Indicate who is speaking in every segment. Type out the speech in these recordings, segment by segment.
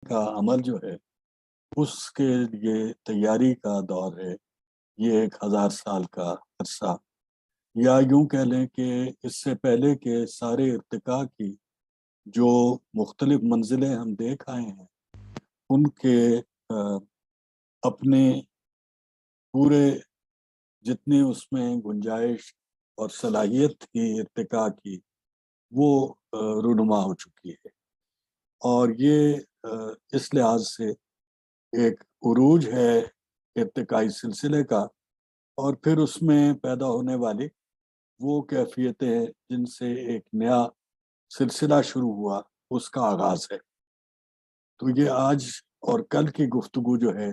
Speaker 1: کا عمل جو ہے اس کے لیے تیاری کا دور ہے۔ یہ 1000 سال کا عرصہ، یا یوں کہہ لیں کہ اس سے پہلے کے سارے ارتقاء کی جو مختلف منزلیں ہم دیکھ آئے ہیں ان کے اپنے پورے جتنی اس میں گنجائش اور صلاحیت تھی ارتقاء کی، وہ رونما ہو چکی ہے۔ اور یہ اس لحاظ سے ایک عروج ہے ارتقائی سلسلے کا، اور پھر اس میں پیدا ہونے والی وہ کیفیتیں جن سے ایک نیا سلسلہ شروع ہوا، اس کا آغاز ہے۔ تو یہ آج اور کل کی گفتگو جو ہے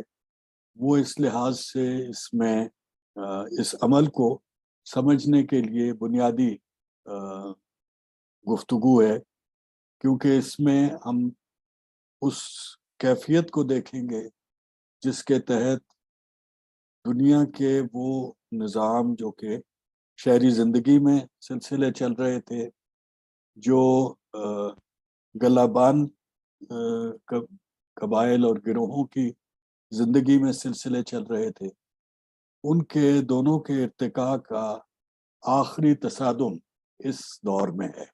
Speaker 1: وہ اس لحاظ سے اس میں اس عمل کو سمجھنے کے لیے بنیادی گفتگو ہے، کیونکہ اس میں ہم اس کیفیت کو دیکھیں گے جس کے تحت دنیا کے وہ نظام جو کہ شہری زندگی میں سلسلے چل رہے تھے، جو گلابان قبائل اور گروہوں کی زندگی میں سلسلے چل رہے تھے، ان کے دونوں کے ارتقاء کا آخری تصادم اس دور میں ہے۔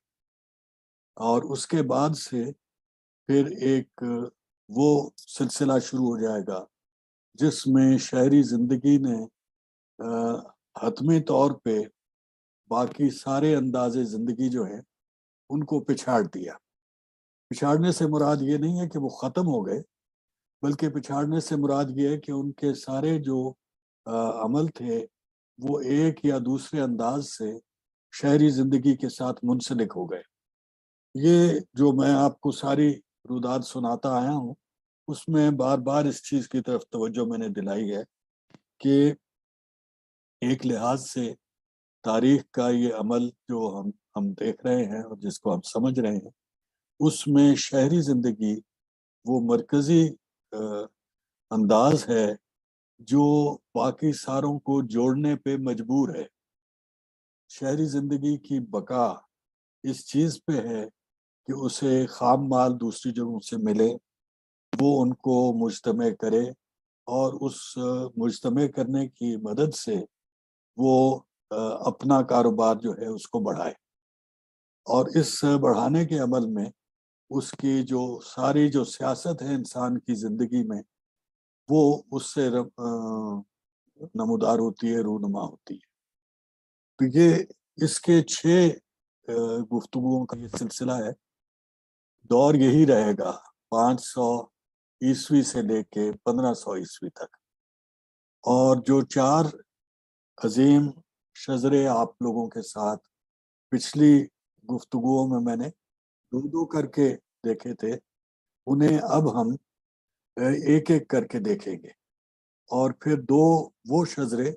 Speaker 1: اور اس کے بعد سے پھر ایک وہ سلسلہ شروع ہو جائے گا جس میں شہری زندگی نے حتمی طور پہ باقی سارے انداز زندگی جو ہیں ان کو پچھاڑ دیا۔ پچھاڑنے سے مراد یہ نہیں ہے کہ وہ ختم ہو گئے، بلکہ پچھاڑنے سے مراد یہ ہے کہ ان کے سارے جو عمل تھے وہ ایک یا دوسرے انداز سے شہری زندگی کے ساتھ منسلک ہو گئے۔ یہ جو میں آپ کو ساری روداد سناتا آیا ہوں، اس میں بار بار اس چیز کی طرف توجہ میں نے دلائی ہے کہ ایک لحاظ سے تاریخ کا یہ عمل جو ہم دیکھ رہے ہیں اور جس کو ہم سمجھ رہے ہیں، اس میں شہری زندگی وہ مرکزی انداز ہے جو باقی ساروں کو جوڑنے پہ مجبور ہے۔ شہری زندگی کی بقا اس چیز پہ ہے کہ اسے خام مال دوسری جگہوں سے ملے، وہ ان کو مجتمع کرے اور اس مجتمع کرنے کی مدد سے وہ اپنا کاروبار جو ہے اس کو بڑھائے، اور اس بڑھانے کے عمل میں اس کی جو ساری جو سیاست ہے انسان کی زندگی میں، وہ اس سے نمودار ہوتی ہے، رونما ہوتی ہے۔ تو یہ اس کے 6 گفتگوؤں کا یہ سلسلہ ہے۔ دور یہی رہے گا 500 عیسوی سے لے کے 1500 عیسوی تک، اور جو 4 عظیم شجرے آپ لوگوں کے ساتھ پچھلی گفتگوؤں میں نے 2 کر کے دیکھے تھے، انہیں اب ہم ایک ایک کر کے دیکھیں گے، اور پھر 2 وہ شجرے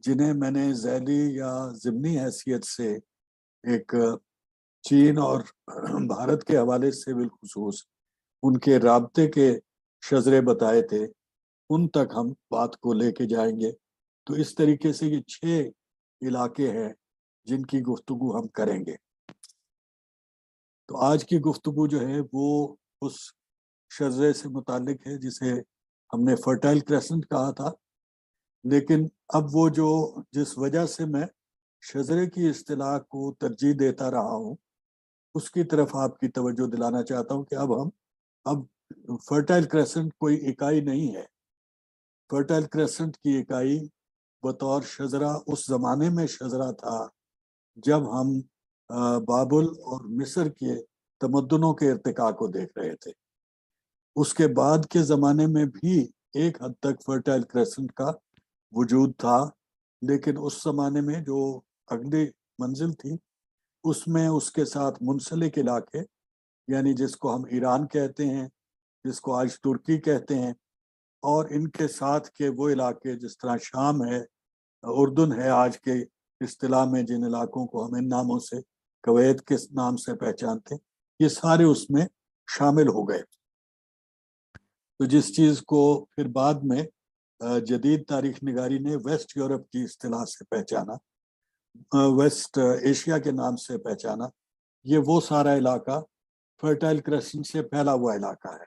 Speaker 1: جنہیں میں نے ذیلی یا ضمنی حیثیت سے ایک چین اور بھارت کے حوالے سے بالخصوص ان کے رابطے کے شجرے بتائے تھے، ان تک ہم بات کو لے کے جائیں گے۔ تو اس طریقے سے یہ 6 علاقے ہیں جن کی گفتگو ہم کریں گے۔ تو آج کی گفتگو جو ہے وہ اس شجرے سے متعلق ہے جسے ہم نے فرٹائل کریسنٹ کہا تھا، لیکن اب وہ جو جس وجہ سے میں شجرے کی اصطلاح کو ترجیح دیتا رہا ہوں، اس کی طرف آپ کی توجہ دلانا چاہتا ہوں کہ اب فرٹائل کریسنٹ کوئی اکائی نہیں ہے۔ فرٹائل کریسنٹ کی اکائی بطور شجرہ اس زمانے میں شجرہ تھا جب ہم بابل اور مصر کے تمدنوں کے ارتقاء کو دیکھ رہے تھے۔ اس کے بعد کے زمانے میں بھی ایک حد تک فرٹائل کریسنٹ کا وجود تھا، لیکن اس زمانے میں جو اگلی منزل تھی اس میں اس کے ساتھ منسلک علاقے، یعنی جس کو ہم ایران کہتے ہیں، جس کو آج ترکی کہتے ہیں، اور ان کے ساتھ کے وہ علاقے جس طرح شام ہے، اردن ہے آج کے اصطلاح میں، جن علاقوں کو ہم ان ناموں سے کویت کے نام سے پہچانتے ہیں، یہ سارے اس میں شامل ہو گئے۔ تو جس چیز کو پھر بعد میں جدید تاریخ نگاری نے ویسٹ یورپ کی اصطلاح سے پہچانا، ویسٹ ایشیا کے نام سے پہچانا، یہ وہ سارا علاقہ فرٹائل کریسنٹ سے پھیلا ہوا علاقہ ہے۔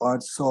Speaker 1: 500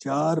Speaker 1: 4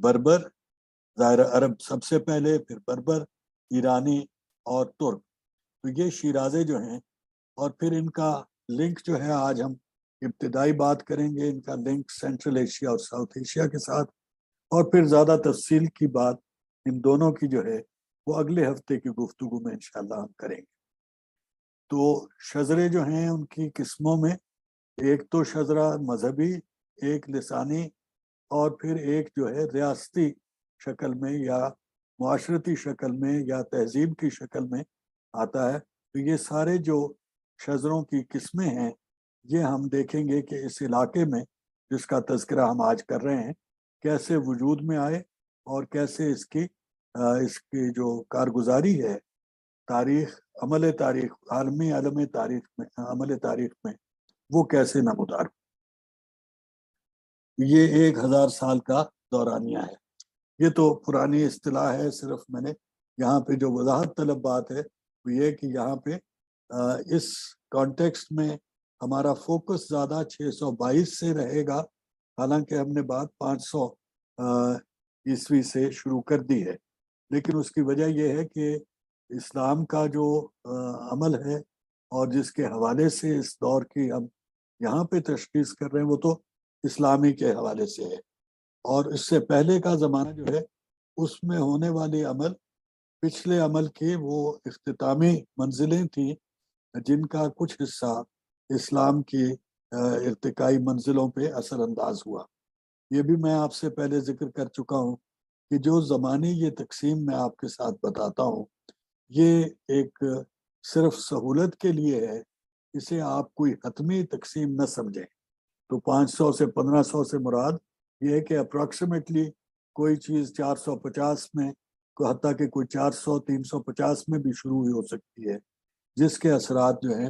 Speaker 1: بربر ظاہر عرب سب سے پہلے، پھر بربر، ایرانی اور ترک. تو یہ شیرازے جو ہیں، اور پھر ان کا لنک جو ہے، آج ہم ابتدائی بات کریں گے ان کا لنک سینٹرل ایشیا اور ساؤتھ ایشیا کے ساتھ، اور پھر زیادہ تفصیل کی بات ان دونوں کی جو ہے وہ اگلے ہفتے کی گفتگو میں انشاءاللہ ہم کریں گے. تو شجرے جو ہیں ان کی قسموں میں ایک تو شجرہ مذہبی، ایک لسانی، اور پھر ایک جو ہے ریاستی شکل میں یا معاشرتی شکل میں یا تہذیب کی شکل میں آتا ہے. تو یہ سارے جو شجروں کی قسمیں ہیں یہ ہم دیکھیں گے کہ اس علاقے میں جس کا تذکرہ ہم آج کر رہے ہیں کیسے وجود میں آئے، اور کیسے اس کی جو کارگزاری ہے تاریخ، عالمی تاریخ میں، عمل تاریخ میں وہ کیسے نمودار ہو. یہ 1000 سال کا دورانیہ ہے. یہ تو پرانی اصطلاح ہے، صرف میں نے یہاں پہ جو وضاحت طلب بات ہے وہ یہ کہ یہاں پہ اس کانٹیکسٹ میں ہمارا فوکس زیادہ 622 سے رہے گا، حالانکہ ہم نے بات 500 عیسوی سے شروع کر دی ہے. لیکن اس کی وجہ یہ ہے کہ اسلام کا جو عمل ہے اور جس کے حوالے سے اس دور کی ہم یہاں پہ تشخیص کر رہے ہیں وہ تو اسلامی کے حوالے سے ہے، اور اس سے پہلے کا زمانہ جو ہے اس میں ہونے والی عمل پچھلے عمل کی وہ اختتامی منزلیں تھیں جن کا کچھ حصہ اسلام کی ارتقائی منزلوں پہ اثر انداز ہوا. یہ بھی میں آپ سے پہلے ذکر کر چکا ہوں کہ جو زمانی یہ تقسیم میں آپ کے ساتھ بتاتا ہوں یہ ایک صرف سہولت کے لیے ہے، اسے آپ کوئی حتمی تقسیم نہ سمجھیں. تو 500 سے 1500 سے مراد یہ ہے کہ اپروکسیمیٹلی کوئی چیز 450 میں، حتیٰ کہ کوئی 400 350 میں بھی شروع ہو سکتی ہے، جس کے اثرات جو ہیں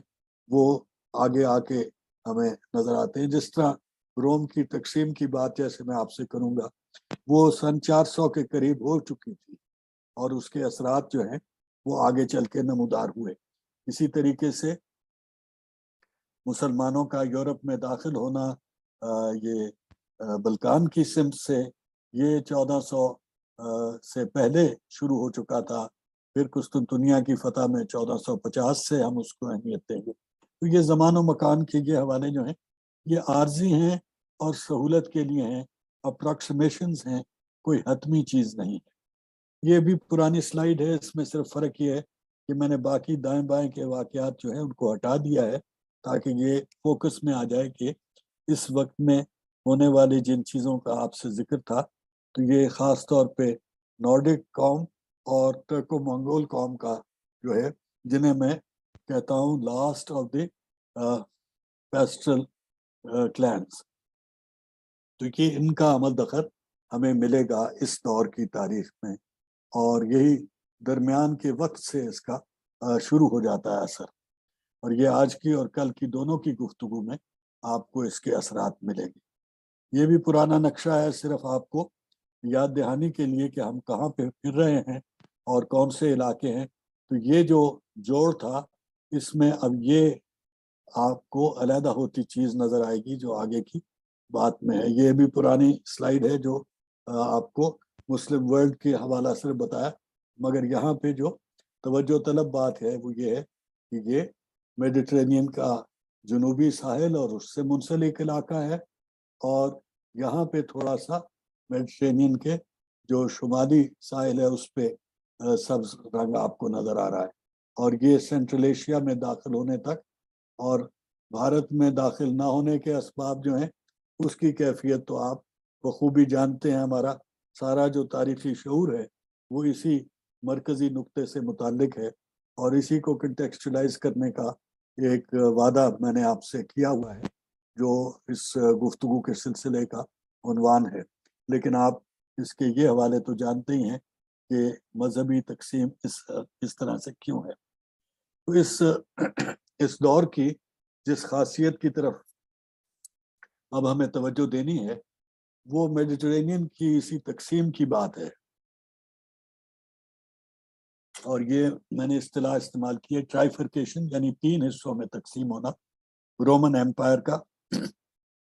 Speaker 1: وہ آگے آ کے ہمیں نظر آتے ہیں. جس طرح روم کی تقسیم کی بات جیسے میں آپ سے کروں گا وہ سن 400 کے قریب ہو چکی تھی، اور اس کے اثرات جو ہیں وہ آگے چل کے نمودار ہوئے. اسی طریقے سے مسلمانوں کا یورپ میں داخل ہونا یہ بلکان کی سمت سے یہ 1400 سے پہلے شروع ہو چکا تھا. پھر قسطنطنیہ کی فتح میں 1450 سے ہم اس کو اہمیت دیں گے. تو یہ زمان و مکان کے یہ حوالے جو ہیں یہ عارضی ہیں اور سہولت کے لیے ہیں، اپروکسیمیشنز ہیں، کوئی حتمی چیز نہیں ہے. یہ بھی پرانی سلائیڈ ہے، اس میں صرف فرق یہ ہے کہ میں نے باقی دائیں بائیں کے واقعات جو ہیں ان کو ہٹا دیا ہے تاکہ یہ فوکس میں آ جائے کہ اس وقت میں ہونے والی جن چیزوں کا آپ سے ذکر تھا تو یہ خاص طور پہ نارڈک قوم اور ٹرکو منگول قوم کا جو ہے، جنہیں میں کہتا ہوں لاسٹ آف دی پیسٹرل کلینز. تو یہ ان کا عمل دخل ہمیں ملے گا اس دور کی تاریخ میں، اور یہی درمیان کے وقت سے اس کا شروع ہو جاتا ہے اثر. اور یہ آج کی اور کل کی دونوں کی گفتگو میں آپ کو اس کے اثرات ملیں گے. یہ بھی پرانا نقشہ ہے، صرف آپ کو یاد دہانی کے لیے کہ ہم کہاں پہ پھر رہے ہیں اور کون سے علاقے ہیں. تو یہ جو جوڑ تھا اس میں اب یہ آپ کو علیحدہ ہوتی چیز نظر آئے گی جو آگے کی بات میں ہے. یہ بھی پرانی سلائیڈ ہے جو آپ کو مسلم ورلڈ کے حوالہ سے بتایا، مگر یہاں پہ جو توجہ طلب بات ہے وہ یہ ہے کہ یہ میڈیٹرینین کا جنوبی ساحل اور اس سے منسلک علاقہ ہے، اور یہاں پہ تھوڑا سا میڈیٹرینین کے جو شمالی ساحل ہے اس پہ سبز رنگ آپ کو نظر آ رہا ہے. اور یہ سینٹرل ایشیا میں داخل ہونے تک اور بھارت میں داخل نہ ہونے کے اسباب جو ہیں اس کی کیفیت تو آپ بخوبی جانتے ہیں. ہمارا سارا جو تاریخی شعور ہے وہ اسی مرکزی نقطے سے متعلق ہے، اور اسی کو کنٹیکسچلائز کرنے کا ایک وعدہ میں نے آپ سے کیا ہوا ہے جو اس گفتگو کے سلسلے کا عنوان ہے. لیکن آپ اس کے یہ حوالے تو جانتے ہی ہیں کہ مذہبی تقسیم اس طرح سے کیوں ہے. تو اس دور کی جس خاصیت کی طرف اب ہمیں توجہ دینی ہے وہ میڈیٹرینین کی اسی تقسیم کی بات ہے. اور یہ میں نے اصطلاح استعمال کی ہے ٹرائیفرکیشن، یعنی 3 حصوں میں تقسیم ہونا رومن ایمپائر کا.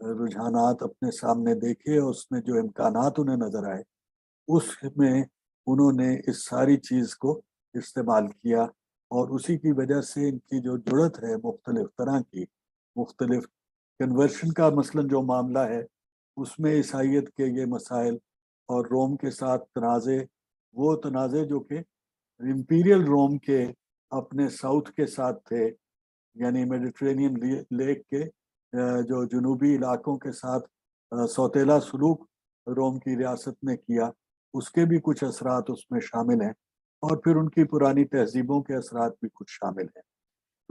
Speaker 1: رجحانات اپنے سامنے دیکھے، اس میں جو امکانات انہیں نظر آئے، اس میں انہوں نے اس ساری چیز کو استعمال کیا، اور اسی کی وجہ سے ان کی جو جڑت ہے مختلف طرح کی، مختلف کنورشن کا مثلاً جو معاملہ ہے، اس میں عیسائیت کے یہ مسائل اور روم کے ساتھ تنازع، وہ تنازع جو کہ امپیریل روم کے اپنے ساؤتھ کے ساتھ تھے، یعنی میڈیٹرینین لیک کے جو جنوبی علاقوں کے ساتھ سوتیلا سلوک روم کی ریاست نے کیا، اس کے بھی کچھ اثرات اس میں شامل ہیں، اور پھر ان کی پرانی تہذیبوں کے اثرات بھی کچھ شامل ہیں۔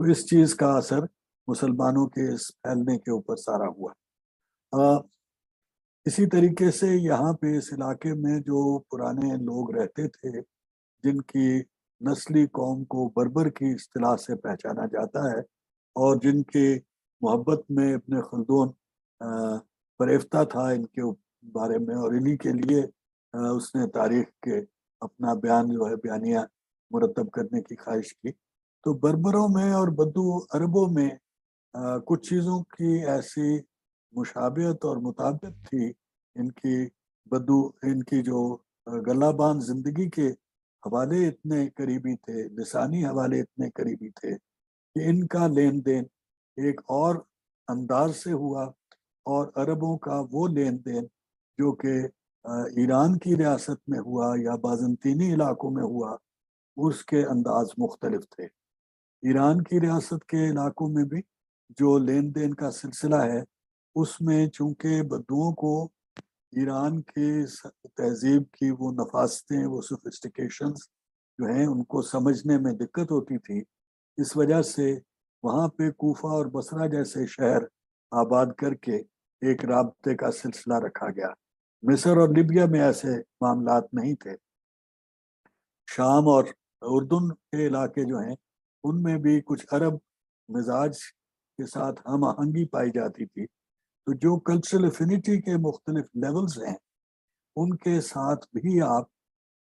Speaker 1: تو اس چیز کا اثر مسلمانوں کے اس پھیلنے کے اوپر سارا ہوا۔ اسی طریقے سے یہاں پہ اس علاقے میں جو پرانے لوگ رہتے تھے، جن کی نسلی قوم کو بربر کی اصطلاح سے پہچانا جاتا ہے، اور جن کی محبت میں ابن خلدون فریفتہ تھا ان کے بارے میں، اور انہی کے لیے اس نے تاریخ کے اپنا بیان جو ہے بیانیہ مرتب کرنے کی خواہش کی۔ تو بربروں میں اور بدو عربوں میں کچھ چیزوں کی ایسی مشابہت اور مطابقت تھی، ان کی جو گلہ باندھ زندگی کے حوالے اتنے قریبی تھے، لسانی حوالے اتنے قریبی تھے کہ ان کا لین دین ایک اور انداز سے ہوا، اور عربوں کا وہ لین دین جو کہ ایران کی ریاست میں ہوا یا بازنطینی علاقوں میں ہوا، اس کے انداز مختلف تھے۔ ایران کی ریاست کے علاقوں میں بھی جو لین دین کا سلسلہ ہے، اس میں چونکہ بدوؤں کو ایران کی تہذیب کی وہ نفاستیں، وہ سوفسٹیکیشنز جو ہیں، ان کو سمجھنے میں دقت ہوتی تھی، اس وجہ سے وہاں پہ کوفہ اور بصرہ جیسے شہر آباد کر کے ایک رابطے کا سلسلہ رکھا گیا۔ مصر اور لیبیا میں ایسے معاملات نہیں تھے۔ شام اور اردن کے علاقے جو ہیں، ان میں بھی کچھ عرب مزاج کے ساتھ ہم آہنگی پائی جاتی تھی۔ تو جو کلچرل افینٹی کے مختلف لیولز ہیں، ان کے ساتھ بھی آپ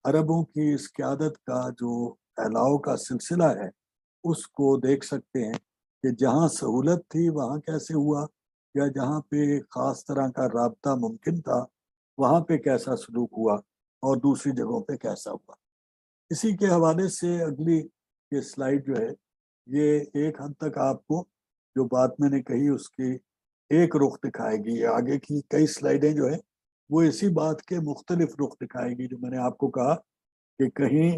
Speaker 1: عربوں کی اس قیادت کا جو پھیلاؤ کا سلسلہ ہے، اس کو دیکھ سکتے ہیں کہ جہاں سہولت تھی وہاں کیسے ہوا، یا جہاں پہ خاص طرح کا رابطہ ممکن تھا وہاں پہ کیسا سلوک ہوا، اور دوسری جگہوں پہ کیسا ہوا۔ اسی کے حوالے سے اگلی یہ سلائیڈ جو ہے، یہ ایک حد تک آپ کو جو بات میں نے کہی اس کی ایک رخ دکھائے گی۔ آگے کی کئی سلائیڈیں جو ہے وہ اسی بات کے مختلف رخ دکھائے گی، جو میں نے آپ کو کہا کہ کہیں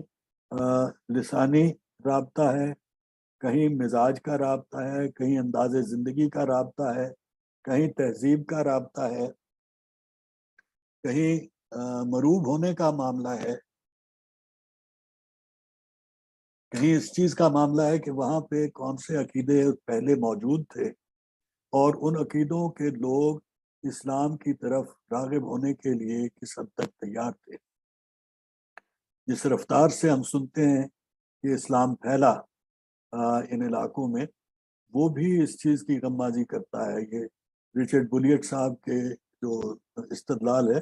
Speaker 1: لسانی رابطہ ہے، کہیں مزاج کا رابطہ ہے، کہیں انداز زندگی کا رابطہ ہے، کہیں تہذیب کا رابطہ ہے، کہیں مروب ہونے کا معاملہ ہے، کہیں اس چیز کا معاملہ ہے کہ وہاں پہ کون سے عقیدے پہلے موجود تھے، اور ان عقیدوں کے لوگ اسلام کی طرف راغب ہونے کے لیے کس حد تک تیار تھے۔ جس رفتار سے ہم سنتے ہیں کہ اسلام پھیلا ان علاقوں میں، وہ بھی اس چیز کی غمازی کرتا ہے۔ یہ رچرڈ بولیٹ صاحب کے جو استدلال ہے،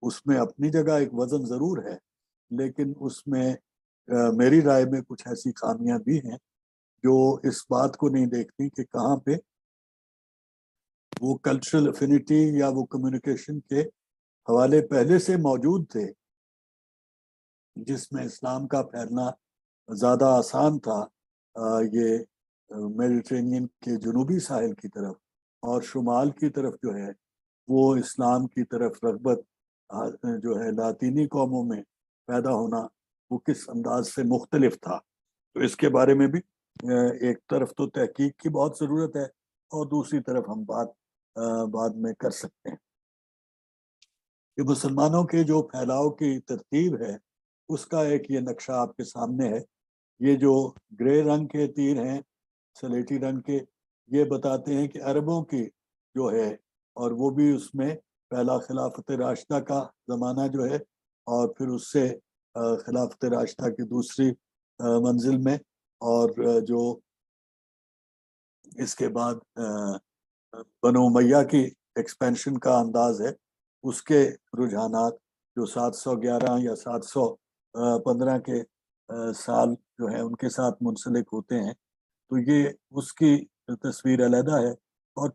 Speaker 1: اس میں اپنی جگہ ایک وزن ضرور ہے، لیکن اس میں میری رائے میں کچھ ایسی خامیاں بھی ہیں جو اس بات کو نہیں دیکھتی کہ کہاں پہ وہ کلچرل افینٹی یا وہ کمیونیکیشن کے حوالے پہلے سے موجود تھے، جس میں اسلام کا پھیلنا زیادہ آسان تھا یہ میڈیٹرینین کے جنوبی ساحل کی طرف، اور شمال کی طرف جو ہے وہ اسلام کی طرف رغبت جو ہے لاطینی قوموں میں پیدا ہونا، وہ کس انداز سے مختلف تھا۔ تو اس کے بارے میں بھی ایک طرف تو تحقیق کی بہت ضرورت ہے، اور دوسری طرف ہم بعد میں کر سکتے ہیں کہ مسلمانوں کے جو پھیلاؤ کی ترتیب ہے، اس کا ایک یہ نقشہ آپ کے سامنے ہے۔ یہ جو گرے رنگ کے تیر ہیں، سلیٹی رنگ کے، یہ بتاتے ہیں کہ عربوں کی جو ہے، اور وہ بھی اس میں پہلا خلافت راشدہ کا زمانہ جو ہے، اور پھر اس سے خلافت راشدہ کی دوسری منزل میں، اور جو اس کے بعد بنو امیہ کی ایکسپینشن کا انداز ہے، اس کے رجحانات جو 711 یا 715 کے سال جو ہے ان کے ساتھ منسلک ہوتے ہیں، تو یہ اس کی تصویر علیحدہ ہے۔ اور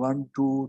Speaker 1: 1, 2,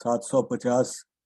Speaker 1: 750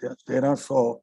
Speaker 1: 1300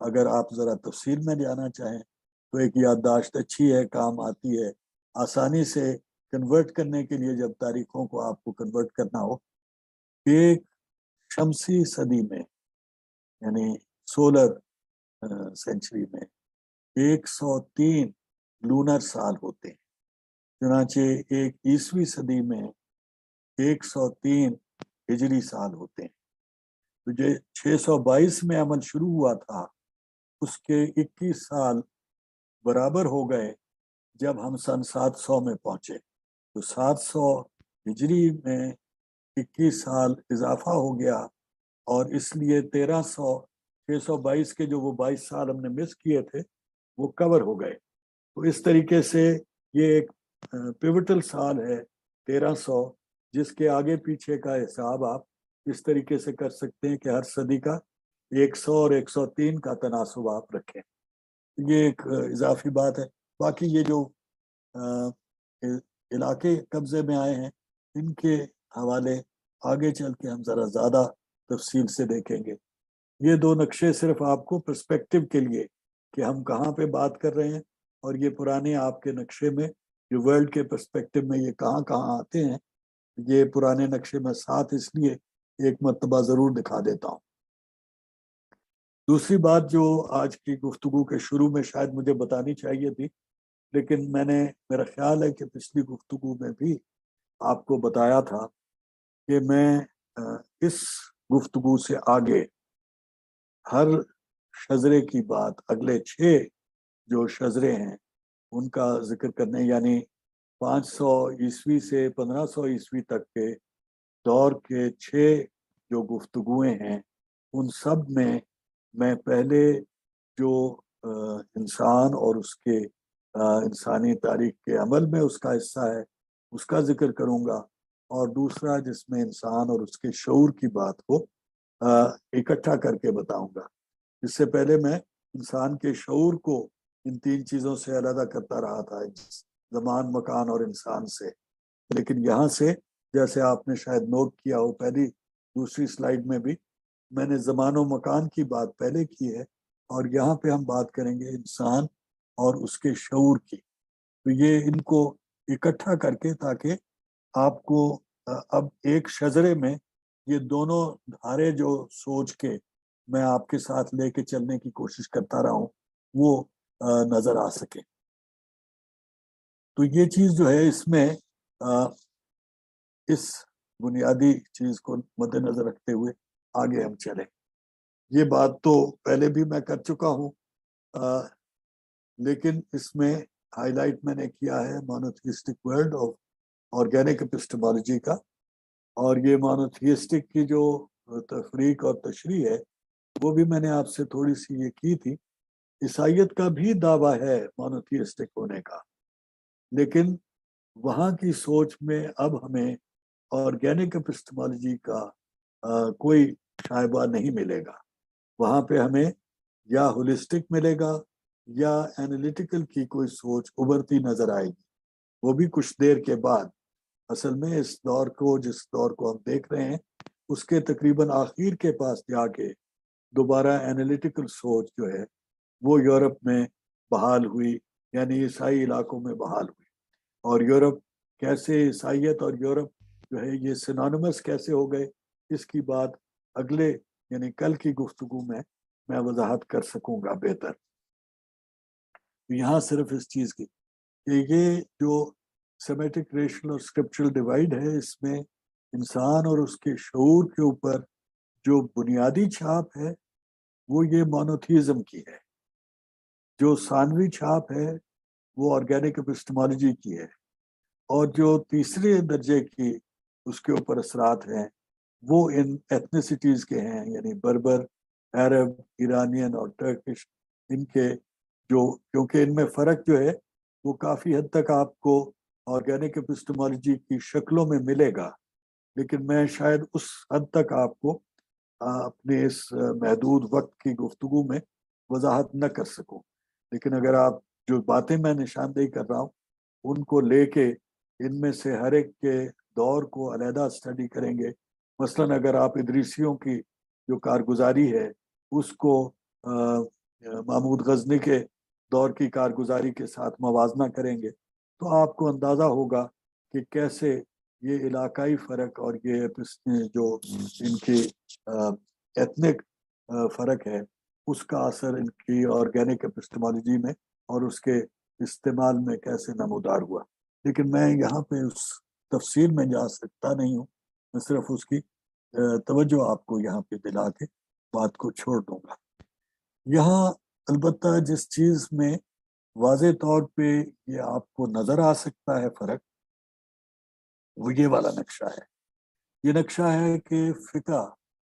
Speaker 1: اگر آپ ذرا تفصیل میں جانا چاہیں تو ایک یادداشت اچھی ہے، کام آتی ہے آسانی سے کنورٹ کرنے کے لیے، جب تاریخوں کو آپ کو کنورٹ کرنا ہو. ایک شمسی صدی میں یعنی سولر سینچری میں 103 لونر سال ہوتے ہیں، چنانچہ ایک عیسوی صدی میں 103 ہجری سال ہوتے ہیں. تو جو 622 میں عمل شروع ہوا تھا اس کے 21 سال برابر ہو گئے جب ہم سن 700 میں پہنچے. تو 700 ہجری میں 21 سال اضافہ ہو گیا، اور اس لیے 622 کے جو وہ 22 سال ہم نے مس کیے تھے وہ کور ہو گئے. تو اس طریقے سے یہ ایک پیوٹل سال ہے 1300، جس کے آگے پیچھے کا حساب آپ اس طریقے سے کر سکتے ہیں کہ ہر صدی کا 100 اور 103 کا تناسب آپ رکھیں. یہ ایک اضافی بات ہے. باقی یہ جو علاقے قبضے میں آئے ہیں ان کے حوالے آگے چل کے ہم ذرا زیادہ تفصیل سے دیکھیں گے. یہ دو نقشے صرف آپ کو پرسپیکٹو کے لیے کہ ہم کہاں پہ بات کر رہے ہیں، اور یہ پرانے آپ کے نقشے میں جو ورلڈ کے پرسپیکٹو میں یہ کہاں کہاں آتے ہیں، یہ پرانے نقشے میں ساتھ اس لیے ایک مرتبہ ضرور دکھا دیتا ہوں. دوسری بات جو آج کی گفتگو کے شروع میں شاید مجھے بتانی چاہیے تھی، لیکن میرا خیال ہے کہ پچھلی گفتگو میں بھی آپ کو بتایا تھا کہ میں اس گفتگو سے آگے ہر شجرے کی بات، اگلے 6 جو شجرے ہیں ان کا ذکر کرنے، یعنی 500 عیسوی سے 1500 عیسوی تک کے دور کے 6 جو گفتگویں ہیں، ان سب میں پہلے جو انسان اور اس کے انسانی تاریخ کے عمل میں اس کا حصہ ہے اس کا ذکر کروں گا، اور دوسرا جس میں انسان اور اس کے شعور کی بات کو اکٹھا کر کے بتاؤں گا. اس سے پہلے میں انسان کے شعور کو ان 3 چیزوں سے علیحدہ کرتا رہا تھا، زمان، مکان اور انسان سے. لیکن یہاں سے جیسے آپ نے شاید نوٹ کیا ہو پہلی دوسری سلائیڈ میں بھی میں نے زمان و مکان کی بات پہلے کی ہے، اور یہاں پہ ہم بات کریں گے انسان اور اس کے شعور کی. تو یہ ان کو اکٹھا کر کے تاکہ آپ کو اب ایک شجرے میں یہ دونوں دھارے جو سوچ کے میں آپ کے ساتھ لے کے چلنے کی کوشش کرتا رہا ہوں وہ نظر آ سکے. تو یہ چیز جو ہے اس میں اس بنیادی چیز کو مد نظر رکھتے ہوئے آگے ہم چلیں. یہ بات تو پہلے بھی میں کر چکا ہوں، لیکن اس میں ہائی لائٹ میں نے کیا ہے monotheistic world of organic epistemology کا. اور یہ مونوتھیسٹک کی جو تفریق اور تشریح ہے وہ بھی میں نے آپ سے تھوڑی سی یہ کی تھی. عیسائیت کا بھی دعویٰ ہے مونوتھیسٹک ہونے کا، لیکن وہاں کی سوچ میں اب ہمیں آرگینک اپسٹمالوجی کا کوئی شائبہ نہیں ملے گا. وہاں پہ ہمیں یا ہولسٹک ملے گا یا اینالیٹیکل کی کوئی سوچ ابھرتی نظر آئے گی، وہ بھی کچھ دیر کے بعد. اصل میں اس دور کو جس دور کو ہم دیکھ رہے ہیں اس کے تقریباً آخر کے پاس جا کے دوبارہ اینالیٹیکل سوچ جو ہے وہ یورپ میں بحال ہوئی، یعنی عیسائی علاقوں میں بحال ہوئی. اور یورپ کیسے عیسائیت اور یورپ جو ہے یہ سینونیمس کیسے ہو گئے، اس کی بات اگلے یعنی کل کی گفتگو میں وضاحت کر سکوں گا بہتر. یہاں صرف اس چیز کی کہ یہ جو سیمیٹک ریشنل اور اسکرپچرل ڈیوائڈ ہے، اس میں انسان اور اس کے شعور کے اوپر جو بنیادی چھاپ ہے وہ یہ مونوتھیزم کی ہے. جو ثانوی چھاپ ہے وہ آرگینک اپسٹمالوجی کی ہے، اور جو تیسرے درجے کی اس کے اوپر اثرات ہیں وہ ان ایتھنیسٹیز کے ہیں، یعنی بربر، عرب، ایرانین اور ٹرکش. ان کے جو کیونکہ ان میں فرق جو ہے وہ کافی حد تک آپ کو آرگینک اپسٹمالوجی کی شکلوں میں ملے گا، لیکن میں شاید اس حد تک آپ کو اپنے اس محدود وقت کی گفتگو میں وضاحت نہ کر سکوں. لیکن اگر آپ جو باتیں میں نشاندہی کر رہا ہوں ان کو لے کے ان میں سے ہر ایک کے دور کو علیحدہ اسٹڈی کریں گے، مثلاً اگر آپ ادریسیوں کی جو کارگزاری ہے اس کو محمود غزنی کے دور کی کارگزاری کے ساتھ موازنہ کریں گے تو آپ کو اندازہ ہوگا کہ کیسے یہ علاقائی فرق اور یہ جو ان کی ایتھنک فرق ہے اس کا اثر ان کی آرگینک اپسٹمالوجی میں اور اس کے استعمال میں کیسے نمودار ہوا. لیکن میں یہاں پہ اس تفصیل میں جا سکتا نہیں ہوں، میں صرف اس کی توجہ آپ کو یہاں پہ دلا کے بات کو چھوڑ دوں گا. یہاں البتہ جس چیز میں واضح طور پہ یہ آپ کو نظر آ سکتا ہے فرق، وہ یہ والا نقشہ ہے. یہ نقشہ ہے کہ فقہ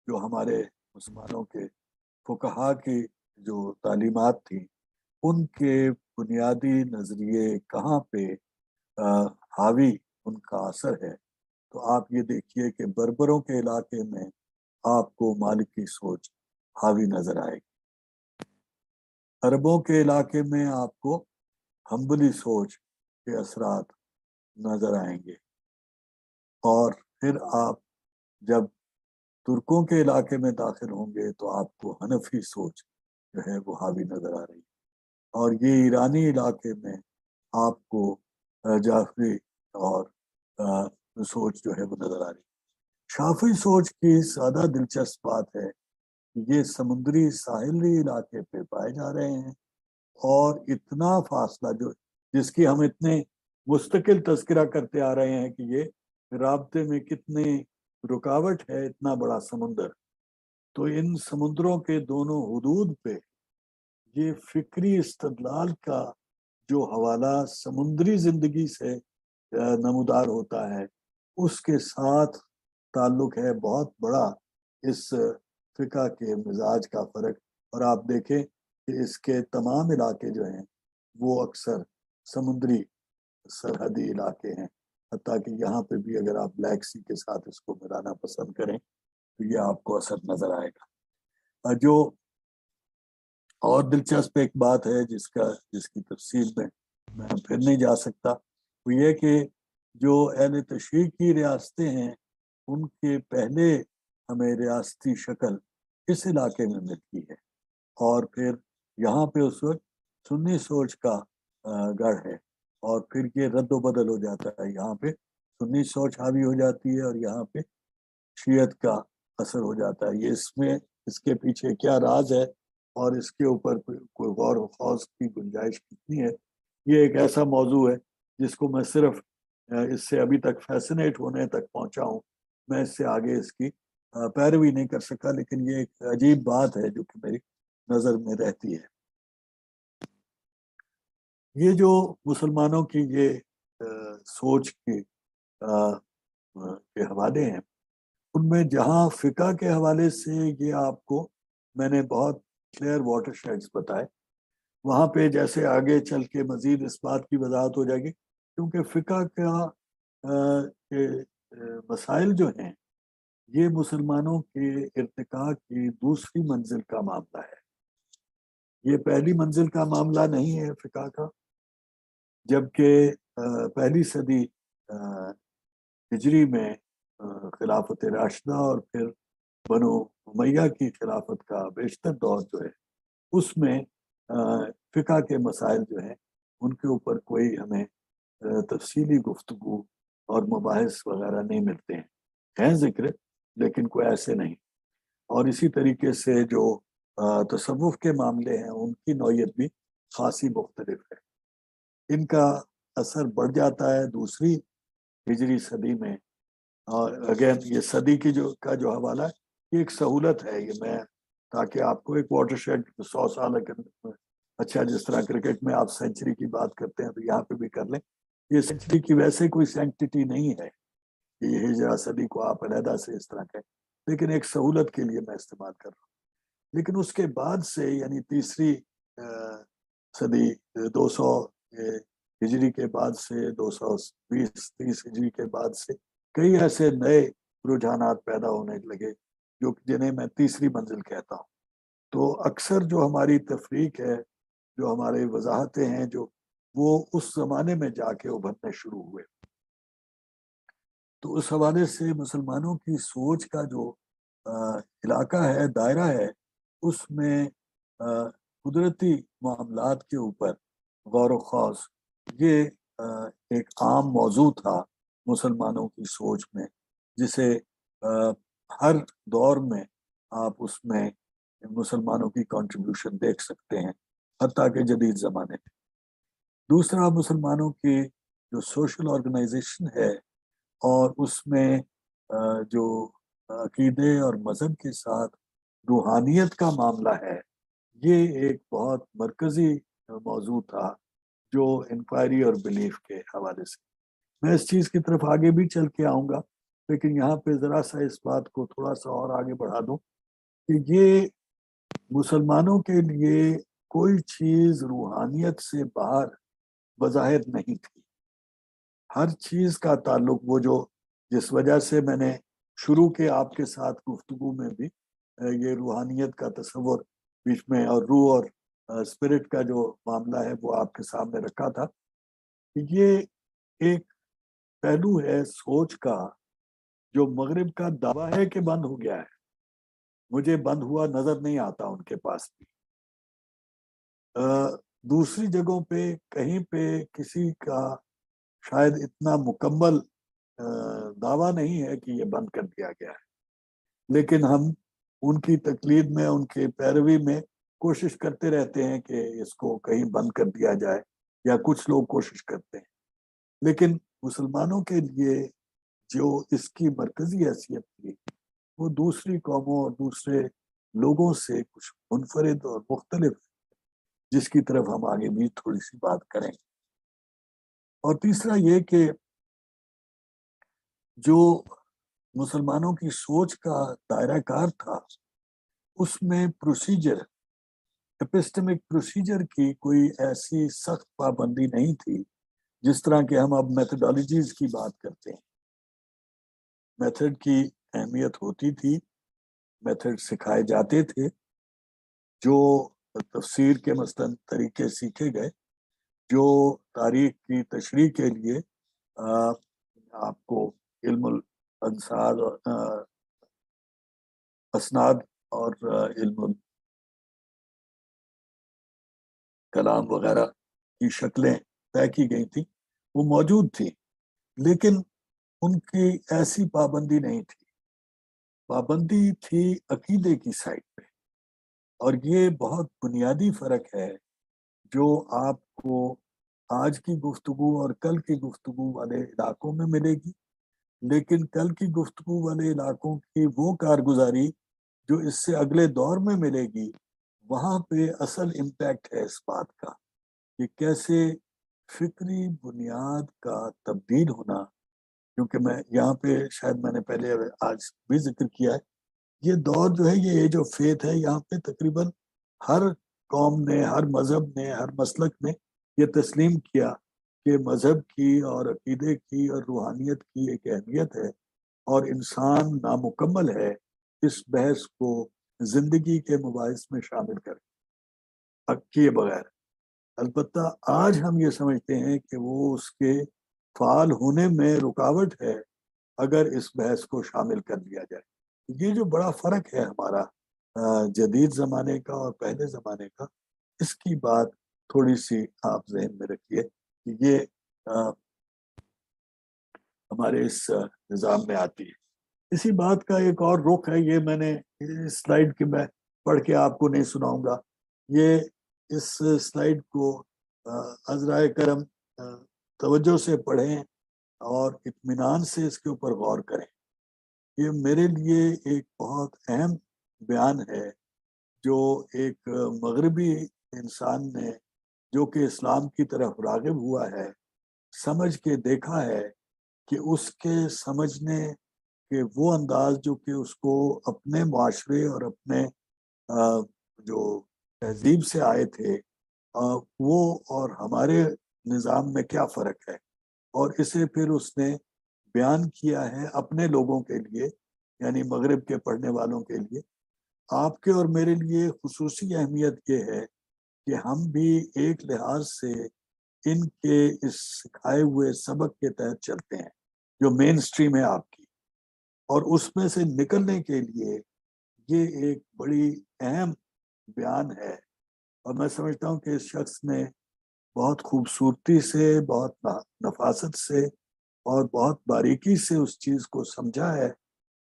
Speaker 1: جو ہمارے مسلمانوں کے فقہا کی جو تعلیمات تھیں ان کے بنیادی نظریے کہاں پہ حاوی ان کا اثر ہے. تو آپ یہ دیکھیے کہ بربروں کے علاقے میں آپ کو مالکی سوچ حاوی نظر آئے گی، عربوں کے علاقے میں آپ کو حنبلی سوچ کے اثرات نظر آئیں گے، اور پھر آپ جب ترکوں کے علاقے میں داخل ہوں گے تو آپ کو حنفی سوچ جو ہے وہ حاوی نظر آ رہی ہے، اور یہ ایرانی علاقے میں آپ کو جعفری اور سوچ جو ہے وہ نظر آ رہی ہے. شافعی سوچ کی زیادہ دلچسپ بات ہے کہ یہ سمندری ساحلی علاقے پہ پائے جا رہے ہیں، اور اتنا فاصلہ جس کی ہم اتنے مستقل تذکرہ کرتے آ رہے ہیں کہ یہ رابطے میں کتنی رکاوٹ ہے، اتنا بڑا سمندر. تو ان سمندروں کے دونوں حدود پہ یہ فکری استدلال کا جو حوالہ سمندری زندگی سے نمودار ہوتا ہے اس کے ساتھ تعلق ہے بہت بڑا اس فقہ کے مزاج کا فرق. اور آپ دیکھیں کہ اس کے تمام علاقے جو ہیں وہ اکثر سمندری سرحدی علاقے ہیں، حتیٰ کہ یہاں پہ بھی اگر آپ بلیک سی کے ساتھ اس کو ملانا پسند کریں تو یہ آپ کو اثر نظر آئے گا. جو اور دلچسپ ایک بات ہے جس کی تفصیل میں پھر نہیں جا سکتا، وہ یہ کہ جو اہل تشریح کی ریاستیں ہیں ان کے پہلے ہمیں ریاستی شکل اس علاقے میں ملتی ہے، اور پھر یہاں پہ اس وقت سنی سوچ کا گڑھ ہے، اور پھر یہ رد و بدل ہو جاتا ہے. یہاں پہ سنی سوچ حاوی ہو جاتی ہے اور یہاں پہ شیعت کا اثر ہو جاتا ہے. یہ اس کے پیچھے کیا راز ہے اور اس کے اوپر کوئی غور و خوض کی گنجائش کتنی ہے، یہ ایک ایسا موضوع ہے جس کو میں صرف اس سے ابھی تک فیسنیٹ ہونے تک پہنچا ہوں. میں اس سے آگے اس کی پیروی نہیں کر سکا، لیکن یہ ایک عجیب بات ہے جو کہ میری نظر میں رہتی ہے. یہ جو مسلمانوں کی یہ سوچ کے حوالے ہیں، ان میں جہاں فقہ کے حوالے سے یہ آپ کو میں نے بہت کلیئر واٹر شیڈز بتائے، وہاں پہ جیسے آگے چل کے مزید اس بات کی وضاحت ہو جائے گی، کیونکہ فقہ کا مسائل جو ہیں یہ مسلمانوں کے ارتقاء کی دوسری منزل کا معاملہ ہے. یہ پہلی منزل کا معاملہ نہیں ہے فقہ کا، جبکہ پہلی صدی ہجری میں خلافت راشدہ اور پھر بنو امیہ کی خلافت کا بیشتر دور جو ہے اس میں فقہ کے مسائل جو ہیں ان کے اوپر کوئی ہمیں تفصیلی گفتگو اور مباحث وغیرہ نہیں ملتے ہیں ذکر، لیکن کوئی ایسے نہیں. اور اسی طریقے سے جو تصوف کے معاملے ہیں ان کی نوعیت بھی خاصی مختلف ہے. ان کا اثر بڑھ جاتا ہے دوسری ہجری صدی میں، اور اگین یہ صدی کی جو حوالہ ہے یہ ایک سہولت ہے، یہ میں تاکہ آپ کو ایک واٹر شیڈ 100 سال اچھا جس طرح کرکٹ میں آپ سینچری کی بات کرتے ہیں تو یہاں پہ بھی کر لیں. یہ سینچری کی ویسے کوئی سینکٹیٹی نہیں ہے کہ یہ ہجرہ صدی کو آپ علیحدہ سے اس طرح کہیں، لیکن ایک سہولت کے لیے میں استعمال کر رہا ہوں. لیکن اس کے بعد سے یعنی تیسری صدی 200 ہجری کے بعد سے 220-30 ہجری کے بعد سے کئی ایسے نئے رجحانات پیدا ہونے لگے جنہیں میں تیسری منزل کہتا ہوں. تو اکثر جو ہماری تفریق ہے، جو ہماری وضاحتیں ہیں، جو وہ اس زمانے میں جا کے ابھرنے شروع ہوئے. تو اس حوالے سے مسلمانوں کی سوچ کا جو علاقہ ہے، دائرہ ہے، اس میں قدرتی معاملات کے اوپر غور و خوض یہ ایک عام موضوع تھا مسلمانوں کی سوچ میں، جسے ہر دور میں آپ اس میں مسلمانوں کی کنٹریبیوشن دیکھ سکتے ہیں، حتیٰ کہ جدید زمانے میں۔ دوسرا، مسلمانوں کی جو سوشل آرگنائزیشن ہے اور اس میں جو عقیدے اور مذہب کے ساتھ روحانیت کا معاملہ ہے، یہ ایک بہت مرکزی موضوع تھا جو انکوائری اور بلیف کے حوالے سے۔ میں اس چیز کی طرف آگے بھی چل کے آؤں گا، لیکن یہاں پہ ذرا سا اس بات کو تھوڑا سا اور آگے بڑھا دوں کہ یہ مسلمانوں کے لیے کوئی چیز روحانیت سے باہر بظاہر نہیں تھی۔ ہر چیز کا تعلق، وہ جو جس وجہ سے میں نے شروع کے آپ کے ساتھ گفتگو میں بھی یہ روحانیت کا تصور بیچ میں اور روح اور اسپرٹ کا جو معاملہ ہے وہ آپ کے سامنے رکھا تھا، یہ ایک پہلو ہے سوچ کا جو مغرب کا دعویٰ ہے کہ بند ہو گیا ہے، مجھے بند ہوا نظر نہیں آتا ان کے پاس بھی۔ دوسری جگہوں پہ کہیں پہ کسی کا شاید اتنا مکمل دعویٰ نہیں ہے کہ یہ بند کر دیا گیا ہے، لیکن ہم ان کی تقلید میں، ان کے پیروی میں کوشش کرتے رہتے ہیں کہ اس کو کہیں بند کر دیا جائے، یا کچھ لوگ کوشش کرتے ہیں۔ لیکن مسلمانوں کے لیے جو اس کی مرکزی حیثیت تھی وہ دوسری قوموں اور دوسرے لوگوں سے کچھ منفرد اور مختلف، جس کی طرف ہم آگے بھی تھوڑی سی بات کریں۔ اور تیسرا یہ کہ جو مسلمانوں کی سوچ کا دائرہ کار تھا اس میں پروسیجر، ایپسٹمک پروسیجر کی کوئی ایسی سخت پابندی نہیں تھی جس طرح کہ ہم اب میتھڈالوجیز کی بات کرتے ہیں۔ میتھڈ کی اہمیت ہوتی تھی، میتھڈ سکھائے جاتے تھے، جو تفسیر کے مثلاً طریقے سیکھے گئے، جو تاریخ کی تشریح کے لیے آپ کو علم الانساد اور اسناد اور علم کلام وغیرہ کی شکلیں طے کی گئی تھی، وہ موجود تھی، لیکن ان کی ایسی پابندی نہیں تھی۔ پابندی تھی عقیدے کی سائڈ پہ، اور یہ بہت بنیادی فرق ہے جو آپ کو آج کی گفتگو اور کل کی گفتگو والے علاقوں میں ملے گی، لیکن کل کی گفتگو والے علاقوں کی وہ کارگزاری جو اس سے اگلے دور میں ملے گی، وہاں پہ اصل امپیکٹ ہے اس بات کا کہ کیسے فکری بنیاد کا تبدیل ہونا۔ کیونکہ میں یہاں پہ شاید میں نے پہلے آج بھی ذکر کیا ہے، یہ دور جو ہے، یہ ایج آف فیتھ ہے، یہاں پہ تقریباً ہر قوم نے، ہر مذہب نے، ہر مسلک نے یہ تسلیم کیا کہ مذہب کی اور عقیدے کی اور روحانیت کی ایک اہمیت ہے، اور انسان نامکمل ہے اس بحث کو زندگی کے مباحث میں شامل کیے بغیر۔ البتہ آج ہم یہ سمجھتے ہیں کہ وہ اس کے فعال ہونے میں رکاوٹ ہے اگر اس بحث کو شامل کر لیا جائے۔ یہ جو بڑا فرق ہے ہمارا جدید زمانے کا اور پہلے زمانے کا، اس کی بات تھوڑی سی آپ ذہن میں رکھیے کہ یہ ہمارے اس نظام میں آتی ہے۔ اسی بات کا ایک اور رخ ہے، یہ میں نے اس سلائیڈ کے میں پڑھ کے آپ کو نہیں سناؤں گا، یہ اس سلائیڈ کو عذرائے کرم توجہ سے پڑھیں اور اطمینان سے اس کے اوپر غور کریں۔ یہ میرے لیے ایک بہت اہم بیان ہے جو ایک مغربی انسان نے، جو کہ اسلام کی طرف راغب ہوا ہے، سمجھ کے دیکھا ہے کہ اس کے سمجھنے کہ وہ انداز جو کہ اس کو اپنے معاشرے اور اپنے جو تہذیب سے آئے تھے، وہ اور ہمارے نظام میں کیا فرق ہے، اور اسے پھر اس نے بیان کیا ہے اپنے لوگوں کے لیے، یعنی مغرب کے پڑھنے والوں کے لیے۔ آپ کے اور میرے لیے خصوصی اہمیت یہ ہے کہ ہم بھی ایک لحاظ سے ان کے اس سکھائے ہوئے سبق کے تحت چلتے ہیں جو مین سٹریم ہے آپ کی، اور اس میں سے نکلنے کے لیے یہ ایک بڑی اہم بیان ہے اور میں سمجھتا ہوں کہ اس شخص نے بہت خوبصورتی سے، بہت نفاست سے اور بہت باریکی سے اس چیز کو سمجھا ہے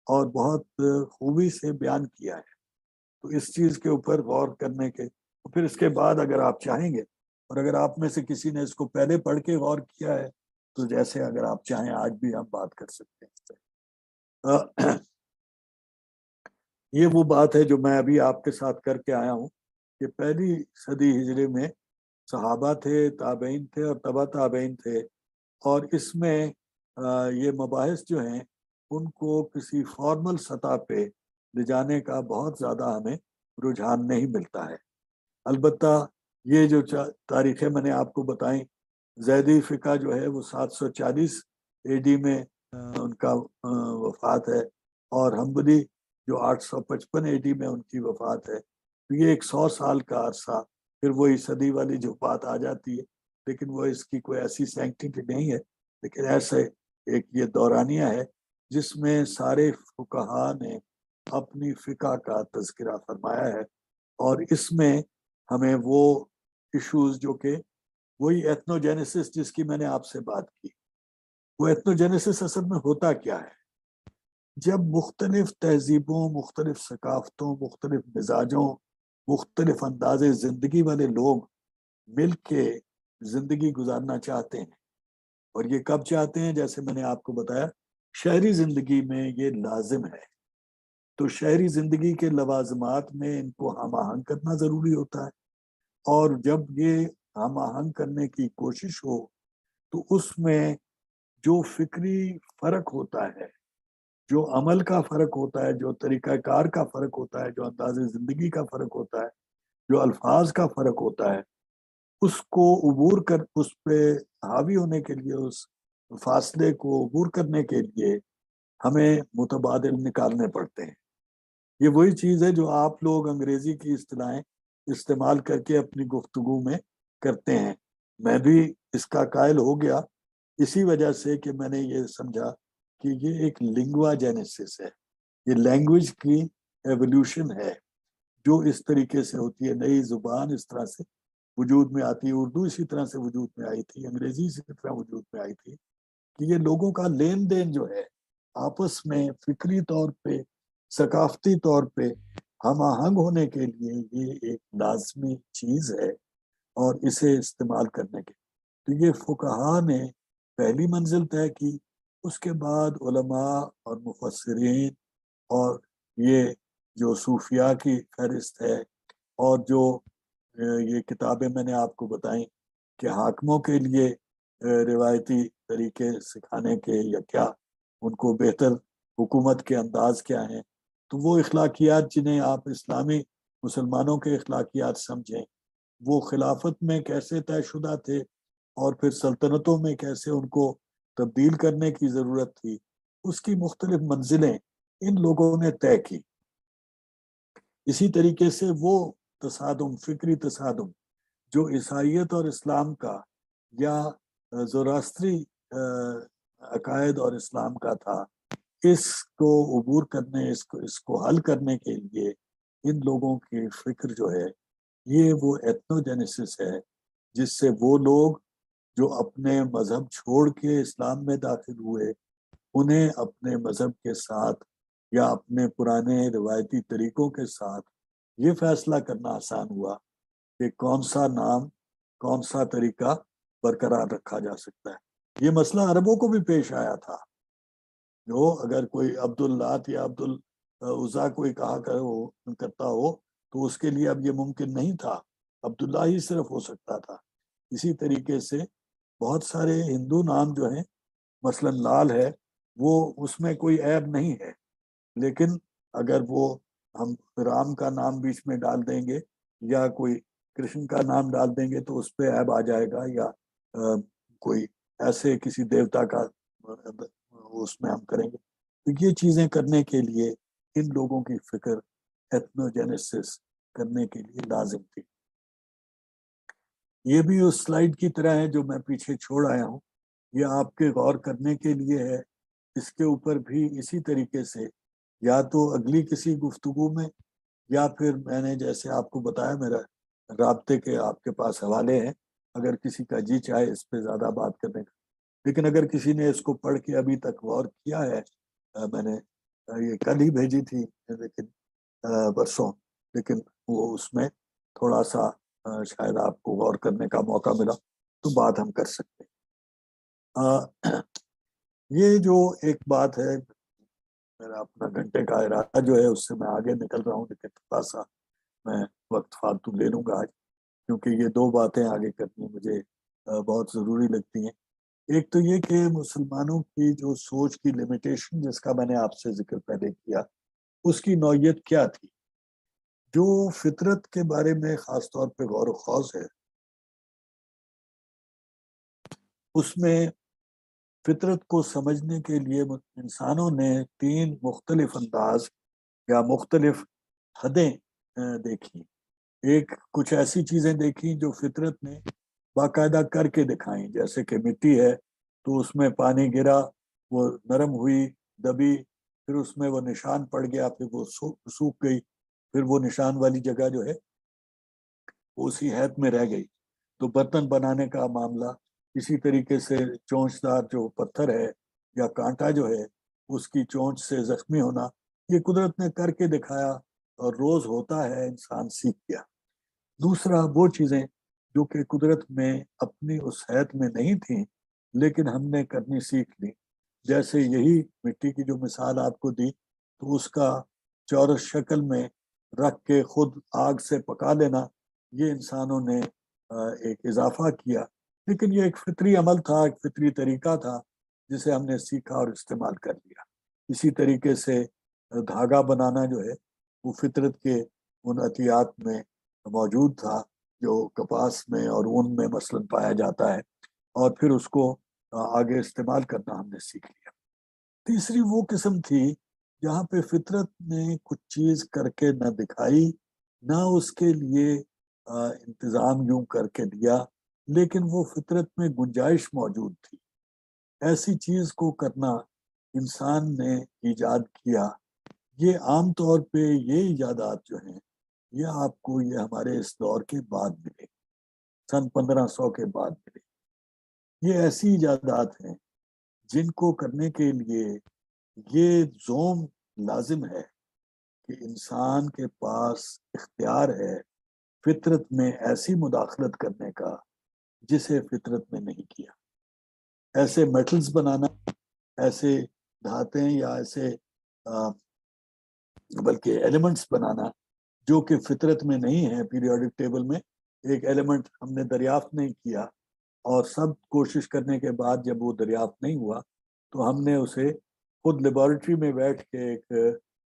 Speaker 1: اور بہت خوبی سے بیان کیا ہے. تو اس چیز کے اوپر غور کرنے کے پھر اس کے بعد اگر آپ چاہیں گے، اور اگر آپ میں سے کسی نے اس کو پہلے پڑھ کے غور کیا ہے تو جیسے اگر آپ چاہیں آج بھی ہم بات کر سکتے ہیں. یہ وہ بات ہے جو میں ابھی آپ کے ساتھ کر کے آیا ہوں کہ پہلی صدی ہجری میں صحابہ تھے، تابعین تھے اور تبع تابعین تھے، اور اس میں یہ مباحث جو ہیں ان کو کسی فارمل سطح پہ لے جانے کا بہت زیادہ ہمیں رجحان نہیں ملتا ہے. البتہ یہ جو تاریخیں میں نے آپ کو بتائیں، زیدی فقہ جو ہے وہ 740 AD میں ان کا وفات ہے، اور حنبلی جو 855 AD میں ان کی وفات ہے. تو یہ 100 سال کا عرصہ، پھر وہی صدی والی جو بات آ جاتی ہے، لیکن وہ اس کی کوئی ایسی سینکٹیٹی نہیں ہے، لیکن ایسے ایک یہ دورانیہ ہے جس میں سارے فقہا نے اپنی فقہ کا تذکرہ فرمایا ہے. اور اس میں ہمیں وہ ایشوز جو کہ وہی ایتھنوجینیسس جس کی میں نے آپ سے بات کی، وہ ایتھنوجینیسس اصل میں ہوتا کیا ہے؟ جب مختلف تہذیبوں، مختلف ثقافتوں، مختلف مزاجوں، مختلف انداز زندگی والے لوگ مل کے زندگی گزارنا چاہتے ہیں، اور یہ کب چاہتے ہیں؟ جیسے میں نے آپ کو بتایا شہری زندگی میں یہ لازم ہے. تو شہری زندگی کے لوازمات میں ان کو ہم آہنگ کرنا ضروری ہوتا ہے، اور جب یہ ہم آہنگ کرنے کی کوشش ہو تو اس میں جو فکری فرق ہوتا ہے، جو عمل کا فرق ہوتا ہے، جو طریقہ کار کا فرق ہوتا ہے، جو انداز زندگی کا فرق ہوتا ہے، جو الفاظ کا فرق ہوتا ہے، اس کو عبور کر اس پہ حاوی ہونے کے لیے، اس فاصلے کو عبور کرنے کے لیے ہمیں متبادل نکالنے پڑتے ہیں. یہ وہی چیز ہے جو آپ لوگ انگریزی کی اصطلاحیں استعمال کر کے اپنی گفتگو میں کرتے ہیں. میں بھی اس کا قائل ہو گیا اسی وجہ سے کہ میں نے یہ سمجھا کہ یہ ایک لنگوا جینیسس ہے، یہ لینگویج کی ایولیوشن ہے جو اس طریقے سے ہوتی ہے. نئی زبان اس طرح سے وجود میں آتی ہے، اردو اسی طرح سے وجود میں آئی تھی، انگریزی اسی طرح وجود میں آئی تھی، کہ یہ لوگوں کا لین دین جو ہے آپس میں فکری طور پہ، ثقافتی طور پہ ہم آہنگ ہونے کے لیے یہ ایک لازمی چیز ہے، اور اسے استعمال کرنے کے تو یہ فقہا نے پہلی منزل طے کی. اس کے بعد علماء اور مفسرین اور یہ جو صوفیاء کی فہرست ہے، اور جو یہ کتابیں میں نے آپ کو بتائیں کہ حاکموں کے لیے روایتی طریقے سکھانے کے یا کیا ان کو بہتر حکومت کے انداز کیا ہیں، تو وہ اخلاقیات جنہیں آپ اسلامی مسلمانوں کے اخلاقیات سمجھیں، وہ خلافت میں کیسے طے شدہ تھے اور پھر سلطنتوں میں کیسے ان کو تبدیل کرنے کی ضرورت تھی، اس کی مختلف منزلیں ان لوگوں نے طے کی. اسی طریقے سے وہ تصادم، فکری تصادم جو عیسائیت اور اسلام کا یا زوراسٹری عقائد اور اسلام کا تھا، اس کو عبور کرنے، اس کو حل کرنے کے لیے ان لوگوں کی فکر جو ہے یہ وہ ایتھنوجینیسس ہے، جس سے وہ لوگ جو اپنے مذہب چھوڑ کے اسلام میں داخل ہوئے، انہیں اپنے مذہب کے ساتھ یا اپنے پرانے روایتی طریقوں کے ساتھ یہ فیصلہ کرنا آسان ہوا کہ کون سا نام، کون سا طریقہ برقرار رکھا جا سکتا ہے. یہ مسئلہ عربوں کو بھی پیش آیا تھا، جو اگر کوئی عبداللات یا عبدالعزا کوئی کہا کرتا ہو تو اس کے لیے اب یہ ممکن نہیں تھا، عبداللہ ہی صرف ہو سکتا تھا. اسی طریقے سے بہت سارے ہندو نام جو ہیں، مثلا لال ہے، وہ اس میں کوئی عیب نہیں ہے، لیکن اگر وہ ہم رام کا نام بیچ میں ڈال دیں گے یا کوئی کرشن کا نام ڈال دیں گے تو اس پہ عیب آ جائے گا، یا کوئی ایسے کسی دیوتا کا اس میں ہم کریں گے. تو یہ چیزیں کرنے کے لیے ان لوگوں کی فکر ایتھنوجینیسس کرنے کے لیے لازم تھی. یہ بھی اس سلائیڈ کی طرح ہے جو میں پیچھے چھوڑ آیا ہوں، یہ آپ کے غور کرنے کے لیے ہے. اس کے اوپر بھی اسی طریقے سے یا تو اگلی کسی گفتگو میں، یا پھر میں نے جیسے آپ کو بتایا میرا رابطے کے آپ کے پاس حوالے ہیں، اگر کسی کا جی چاہے اس پہ زیادہ بات کرنے کا. لیکن اگر کسی نے اس کو پڑھ کے ابھی تک غور کیا ہے، میں نے یہ کل ہی بھیجی تھی لیکن برسوں، لیکن وہ اس میں تھوڑا سا شاید آپ کو غور کرنے کا موقع ملا تو بات ہم کر سکتے ہیں. یہ جو ایک بات ہے، میرا اپنا گھنٹے کا ارادہ جو ہے اس سے میں آگے نکل رہا ہوں، لیکن تھوڑا سا میں وقت فالتو لے لوں گا آج، کیونکہ یہ دو باتیں آگے کرنی مجھے بہت ضروری لگتی ہیں. ایک تو یہ کہ مسلمانوں کی جو سوچ کی لمیٹیشن، جس کا میں نے آپ سے ذکر پہلے کیا، اس کی نوعیت کیا تھی. جو فطرت کے بارے میں خاص طور پہ غور و خوض ہے، اس میں فطرت کو سمجھنے کے لیے انسانوں نے 3 مختلف انداز یا مختلف حدیں دیکھی. ایک کچھ ایسی چیزیں دیکھی جو فطرت نے باقاعدہ کر کے دکھائیں، جیسے کہ مٹی ہے تو اس میں پانی گرا، وہ نرم ہوئی، دبی، پھر اس میں وہ نشان پڑ گیا، پھر وہ سوکھ گئی، پھر وہ نشان والی جگہ جو ہے وہ اسی حیت میں رہ گئی. تو برتن بنانے کا معاملہ اسی طریقے سے، چونچدار جو پتھر ہے یا کانٹا جو ہے اس کی چونچ سے زخمی ہونا، یہ قدرت نے کر کے دکھایا اور روز ہوتا ہے، انسان سیکھ گیا. دوسرا وہ چیزیں جو کہ قدرت میں اپنی اس حیت میں نہیں تھیں لیکن ہم نے کرنی سیکھ لی، جیسے یہی مٹی کی جو مثال آپ کو دی، تو اس کا چورس شکل میں رکھ کے خود آگ سے پکا لینا، یہ انسانوں نے ایک اضافہ کیا. لیکن یہ ایک فطری عمل تھا، ایک فطری طریقہ تھا جسے ہم نے سیکھا اور استعمال کر لیا. اسی طریقے سے دھاگا بنانا جو ہے وہ فطرت کے ان عطیات میں موجود تھا جو کپاس میں اور اون میں مثلاً پایا جاتا ہے، اور پھر اس کو آگے استعمال کرنا ہم نے سیکھ لیا. تیسری وہ قسم تھی جہاں پہ فطرت نے کچھ چیز کر کے نہ دکھائی، نہ اس کے لیے انتظام یوں کر کے دیا، لیکن وہ فطرت میں گنجائش موجود تھی. ایسی چیز کو کرنا انسان نے ایجاد کیا. یہ عام طور پہ یہ ایجادات جو ہیں یہ آپ کو یہ ہمارے اس دور کے بعد ملے، سن 1500 کے بعد ملے. یہ ایسی ایجادات ہیں جن کو کرنے کے لیے یہ زوم لازم ہے کہ انسان کے پاس اختیار ہے فطرت میں ایسی مداخلت کرنے کا جسے فطرت میں نہیں کیا. ایسے میٹلز بنانا، ایسے دھاتیں یا ایسے بلکہ ایلیمنٹس بنانا جو کہ فطرت میں نہیں ہے. پیریوڈک ٹیبل میں ایک ایلیمنٹ ہم نے دریافت نہیں کیا، اور سب کوشش کرنے کے بعد جب وہ دریافت نہیں ہوا تو ہم نے اسے خود لیبارٹری میں بیٹھ کے ایک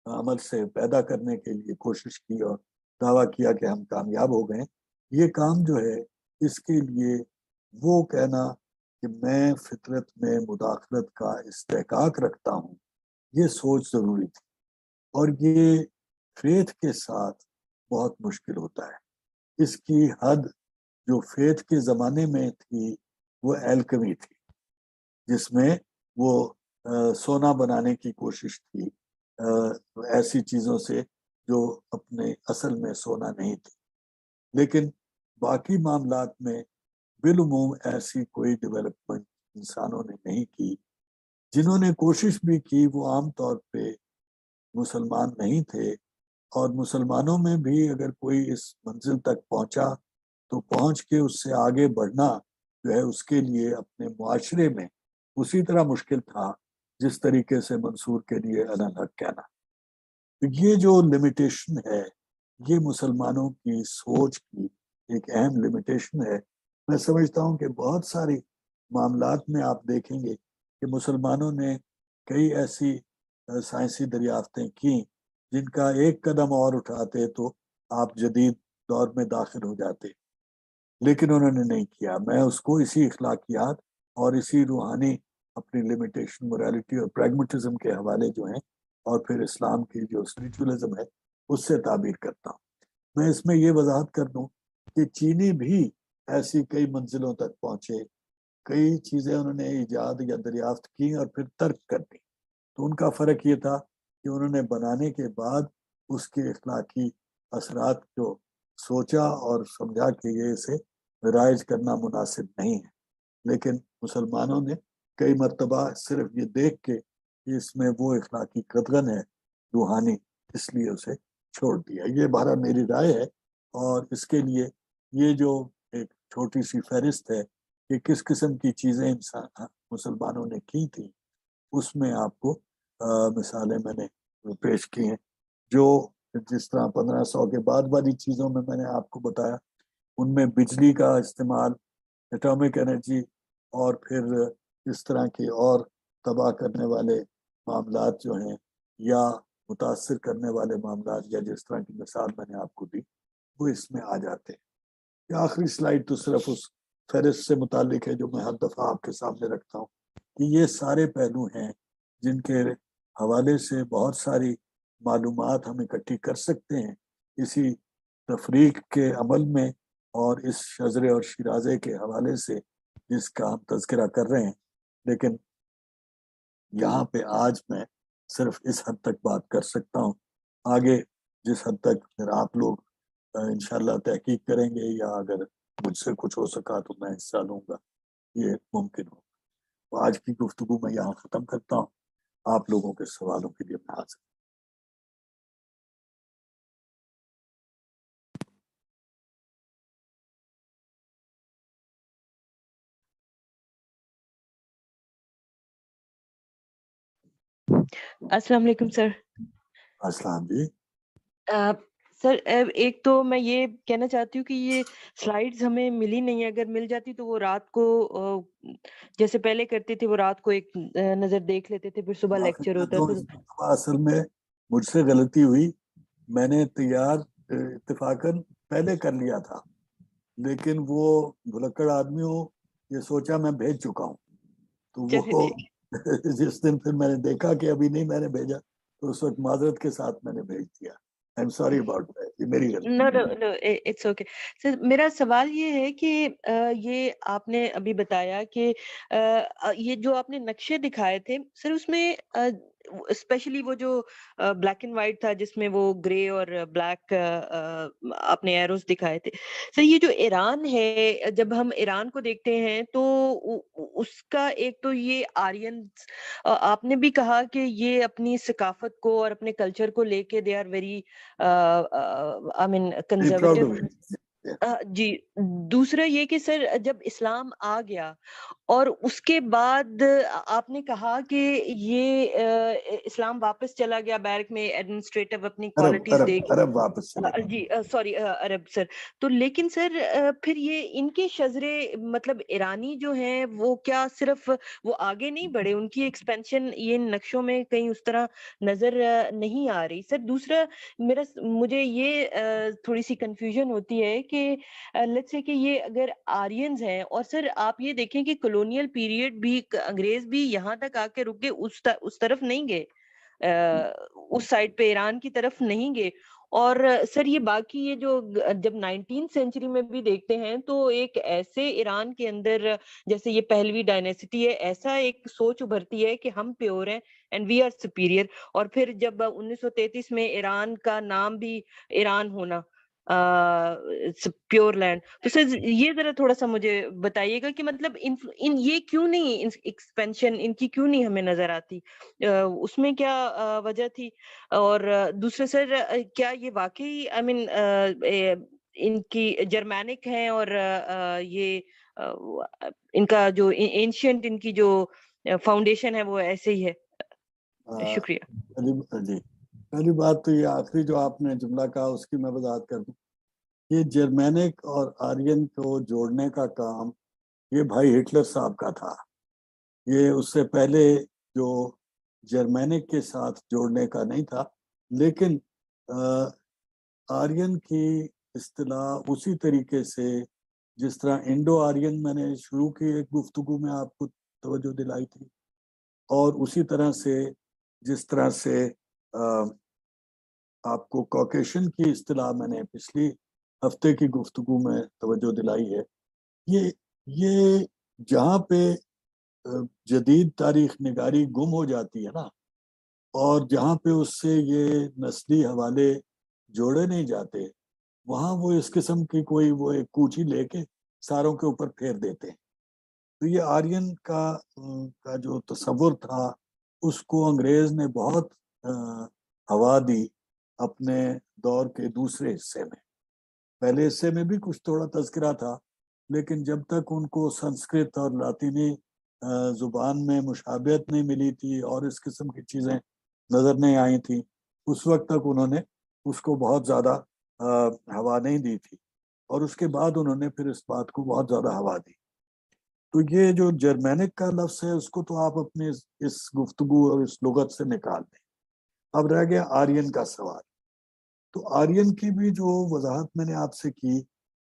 Speaker 1: عمل سے پیدا کرنے کے لیے کوشش کی اور دعویٰ کیا کہ ہم کامیاب ہو گئے. یہ کام جو ہے اس کے لیے وہ کہنا کہ میں فطرت میں مداخلت کا استحقاق رکھتا ہوں، یہ سوچ ضروری تھی. اور یہ فیتھ کے ساتھ بہت مشکل ہوتا ہے. اس کی حد جو فیتھ کے زمانے میں تھی وہ ایلکمی تھی، جس میں وہ سونا بنانے کی کوشش تھی ایسی چیزوں سے جو اپنے اصل میں سونا نہیں تھی. لیکن باقی معاملات میں بالعموم ایسی کوئی ڈیولپمنٹ انسانوں نے نہیں کی. جنہوں نے کوشش بھی کی وہ عام طور پہ مسلمان نہیں تھے، اور مسلمانوں میں بھی اگر کوئی اس منزل تک پہنچا تو پہنچ کے اس سے آگے بڑھنا جو ہے اس کے لیے اپنے معاشرے میں اسی طرح مشکل تھا جس طریقے سے منصور کے لیے انا الحق کہنا. یہ جو لمیٹیشن ہے یہ مسلمانوں کی سوچ کی ایک اہم لمیٹیشن ہے. میں سمجھتا ہوں کہ بہت ساری معاملات میں آپ دیکھیں گے کہ مسلمانوں نے کئی ایسی سائنسی دریافتیں کی جن کا ایک قدم اور اٹھاتے تو آپ جدید دور میں داخل ہو جاتے، لیکن انہوں نے نہیں کیا. میں اس کو اسی اخلاقیات اور اسی روحانی اپنی لمیٹیشن، موریلٹی اور پریگمیٹزم کے حوالے جو ہیں، اور پھر اسلام کی جو اسپریچولزم ہے اس سے تعبیر کرتا ہوں. میں اس میں یہ وضاحت کر دوں کہ چینی بھی ایسی کئی منزلوں تک پہنچے، کئی چیزیں انہوں نے ایجاد یا دریافت کی اور پھر ترک کر دی. تو ان کا فرق یہ تھا کہ انہوں نے بنانے کے بعد اس کے اخلاقی اثرات جو سوچا اور سمجھا کہ یہ اسے رائج کرنا مناسب نہیں ہے، لیکن مسلمانوں نے کئی مرتبہ صرف یہ دیکھ کے کہ اس میں وہ اخلاقی قدغن ہے روحانی، اس لیے اسے چھوڑ دیا۔ یہ بہرحال میری رائے ہے، اور اس کے لیے یہ جو ایک چھوٹی سی فہرست ہے کہ کس قسم کی چیزیں مسلمانوں نے کی تھی، اس میں آپ کو مثالیں میں نے پیش کی ہیں، جو جس طرح 1500 کے بعد والی چیزوں میں نے آپ کو بتایا، ان میں بجلی کا استعمال، ایٹامک انرجی، اور پھر اس طرح کے اور تباہ کرنے والے معاملات جو ہیں یا متاثر کرنے والے معاملات، یا جس طرح کی مثال میں نے آپ کو دی، وہ اس میں آ جاتے ہیں۔ یہ آخری سلائیڈ تو صرف اس فہرست سے متعلق ہے جو میں ہر دفعہ آپ کے سامنے رکھتا ہوں، کہ یہ سارے پہلو ہیں جن کے حوالے سے بہت ساری معلومات ہم اکٹھی کر سکتے ہیں اسی تفریق کے عمل میں، اور اس شجرے اور شیرازے کے حوالے سے جس کا ہم تذکرہ کر رہے ہیں۔ لیکن یہاں پہ آج میں صرف اس حد تک بات کر سکتا ہوں، آگے جس حد تک پھر آپ لوگ انشاءاللہ تحقیق کریں گے، یا اگر مجھ سے کچھ ہو سکا تو میں حصہ لوں گا، یہ ممکن ہو۔ تو آج کی گفتگو میں یہاں ختم کرتا ہوں، آپ لوگوں کے سوالوں کے لیے میں حاضر۔
Speaker 2: السلام علیکم سر۔
Speaker 1: السلام جی۔
Speaker 2: سر ایک تو میں یہ کہنا چاہتی ہوں کہ یہ سلائیڈز ہمیں ملی نہیں ہے، اگر مل جاتی تو وہ رات کو جیسے پہلے کرتے تھے، وہ رات کو ایک نظر دیکھ لیتے تھے، پھر صبح لیکچر ہوتا تو
Speaker 1: اصل میں مجھ سے غلطی ہوئی، میں نے تیار اتفاقاً پہلے کر لیا تھا، لیکن وہ بھلکڑ آدمی ہو یہ سوچا میں بھیج چکا ہوں، تو وہ جس دن پھر میں نے دیکھا کہ ابھی نہیں میں نے بھیجا، تو اس وقت معذرت کے ساتھ میں نے بھیج دیا۔ I'm sorry about that، یہ میری غلطی۔
Speaker 2: No, it's okay۔ سر میرا سوال یہ ہے کہ یہ آپ نے ابھی بتایا کہ یہ جو آپ نے نقشے دکھائے تھے سر، اس میں اسپیشلی وہ جو بلیک اینڈ وائٹ تھا جس میں وہ گرے اور بلیک آپ نے ایروز دکھائے تھے سر، یہ جو ایران ہے، جب ہم ایران کو دیکھتے ہیں تو اس کا ایک تو یہ آرین، آپ نے بھی کہا کہ یہ اپنی ثقافت کو اور اپنے کلچر کو لے کے they are very I mean conservative۔ جی، دوسرا یہ کہ سر جب اسلام آ گیا اور اس کے بعد آپ نے کہا کہ یہ اسلام واپس چلا گیا بیرک میں ایڈمنسٹریٹو اپنی کوالٹیز دے کے،
Speaker 1: عرب واپس چلا گیا،
Speaker 2: جی سوری عرب سر۔ تو لیکن سر پھر یہ ان کے شجرے مطلب ایرانی جو ہیں وہ کیا صرف وہ آگے نہیں بڑھے، ان کی ایکسپینشن یہ نقشوں میں کہیں اس طرح نظر نہیں آ رہی سر۔ دوسرا مجھے یہ تھوڑی سی کنفیوژن ہوتی ہے کہ لیٹس سے کہ یہ اگر آرینز ہیں، اور سر آپ یہ دیکھیں کہ کولونیل پیریڈ بھی انگریز بھی یہاں تک آ کے رک گئے، اس طرف نہیں گئے، اس سائڈ پہ ایران کی طرف نہیں گئے۔ اور سر یہ باقی یہ جو جب 19 سینچری میں بھی دیکھتے ہیں تو ایک ایسے ایران کے اندر جیسے یہ پہلوی ڈائنیسٹی ہے، ایسا ایک سوچ ابھرتی ہے کہ ہم پیور ہیں اینڈ وی آر سپیریئر۔ اور پھر جب 1933 میں ایران کا نام بھی ایران ہونا، پیور لینڈ، تو سر یہ ذرا تھوڑا سا مجھے بتائیے گا کہ مطلب ان یہ کیوں نہیں ایکسپینشن ان کی کیوں نہیں ہمیں نظر آتی، اس میں کیا وجہ تھی؟ اور دوسرے سر کیا یہ واقعی آئی مین ان کی جرمینک ہیں، اور یہ ان کا جو اینشینٹ ان کی جو فاؤنڈیشن ہے وہ ایسے ہی ہے؟ شکریہ
Speaker 1: جی۔ پہلی بات تو یہ آخری جو آپ نے جملہ کہا اس کی میں وضاحت کر دوں، یہ جرمینک اور آرین کو جوڑنے کا کام یہ بھائی ہٹلر صاحب کا تھا، یہ اس سے پہلے جو جرمینک کے ساتھ جوڑنے کا نہیں تھا، لیکن آرین کی اصطلاح اسی طریقے سے جس طرح انڈو آرین میں نے شروع کی ایک گفتگو میں آپ کو توجہ دلائی تھی، اور اسی طرح سے جس طرح سے آپ کو کوکیشن کی اصطلاح میں نے پچھلی ہفتے کی گفتگو میں توجہ دلائی ہے، یہ جہاں پہ جدید تاریخ نگاری گم ہو جاتی ہے نا، اور جہاں پہ اس سے یہ نسلی حوالے جوڑے نہیں جاتے، وہاں وہ اس قسم کی کوئی وہ ایک کوچی لے کے ساروں کے اوپر پھیر دیتے ہیں. تو یہ آرین کا جو تصور تھا اس کو انگریز نے بہت ہوا دی اپنے دور کے دوسرے حصے میں. پہلے حصے میں بھی کچھ تھوڑا تذکرہ تھا، لیکن جب تک ان کو سنسکرت اور لاطینی زبان میں مشابہت نہیں ملی تھی اور اس قسم کی چیزیں نظر نہیں آئی تھیں، اس وقت تک انہوں نے اس کو بہت زیادہ ہوا نہیں دی تھی، اور اس کے بعد انہوں نے پھر اس بات کو بہت زیادہ ہوا دی. تو یہ جو جرمینک کا لفظ ہے اس کو تو آپ اپنے اس گفتگو اور اس لغت سے نکال دیں. اب رہ گیا آرین کا سوال. تو آرین کی بھی جو وضاحت میں نے آپ سے کی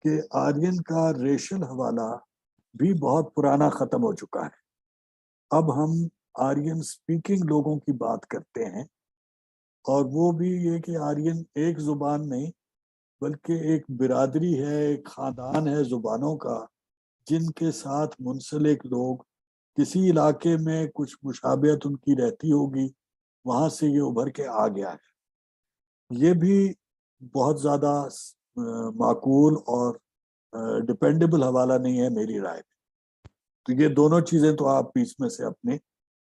Speaker 1: کہ آرین کا ریشل حوالہ بھی بہت پرانا ختم ہو چکا ہے. اب ہم آرین سپیکنگ لوگوں کی بات کرتے ہیں، اور وہ بھی یہ کہ آرین ایک زبان نہیں بلکہ ایک برادری ہے، ایک خاندان ہے زبانوں کا، جن کے ساتھ منسلک لوگ کسی علاقے میں کچھ مشابہت ان کی رہتی ہوگی، وہاں سے یہ ابھر کے آ گیا ہے. یہ بھی بہت زیادہ معقول اور ڈپینڈیبل حوالہ نہیں ہے میری رائے میں. تو یہ دونوں چیزیں تو آپ بیچ میں سے اپنے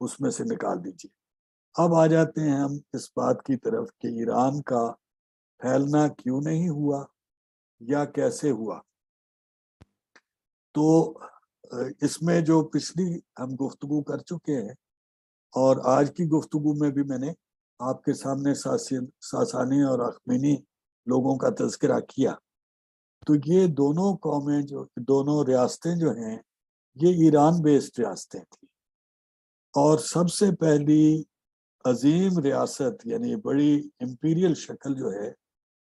Speaker 1: اس میں سے نکال دیجئے. اب آ جاتے ہیں ہم اس بات کی طرف کہ ایران کا پھیلنا کیوں نہیں ہوا یا کیسے ہوا. تو اس میں جو پچھلی ہم گفتگو کر چکے ہیں اور آج کی گفتگو میں بھی میں نے آپ کے سامنے ساسانی اور اخمینی لوگوں کا تذکرہ کیا. تو یہ دونوں قومیں جو دونوں ریاستیں جو ہیں یہ ایران بیسڈ ریاستیں تھیں، اور سب سے پہلی عظیم ریاست یعنی بڑی امپیریل شکل جو ہے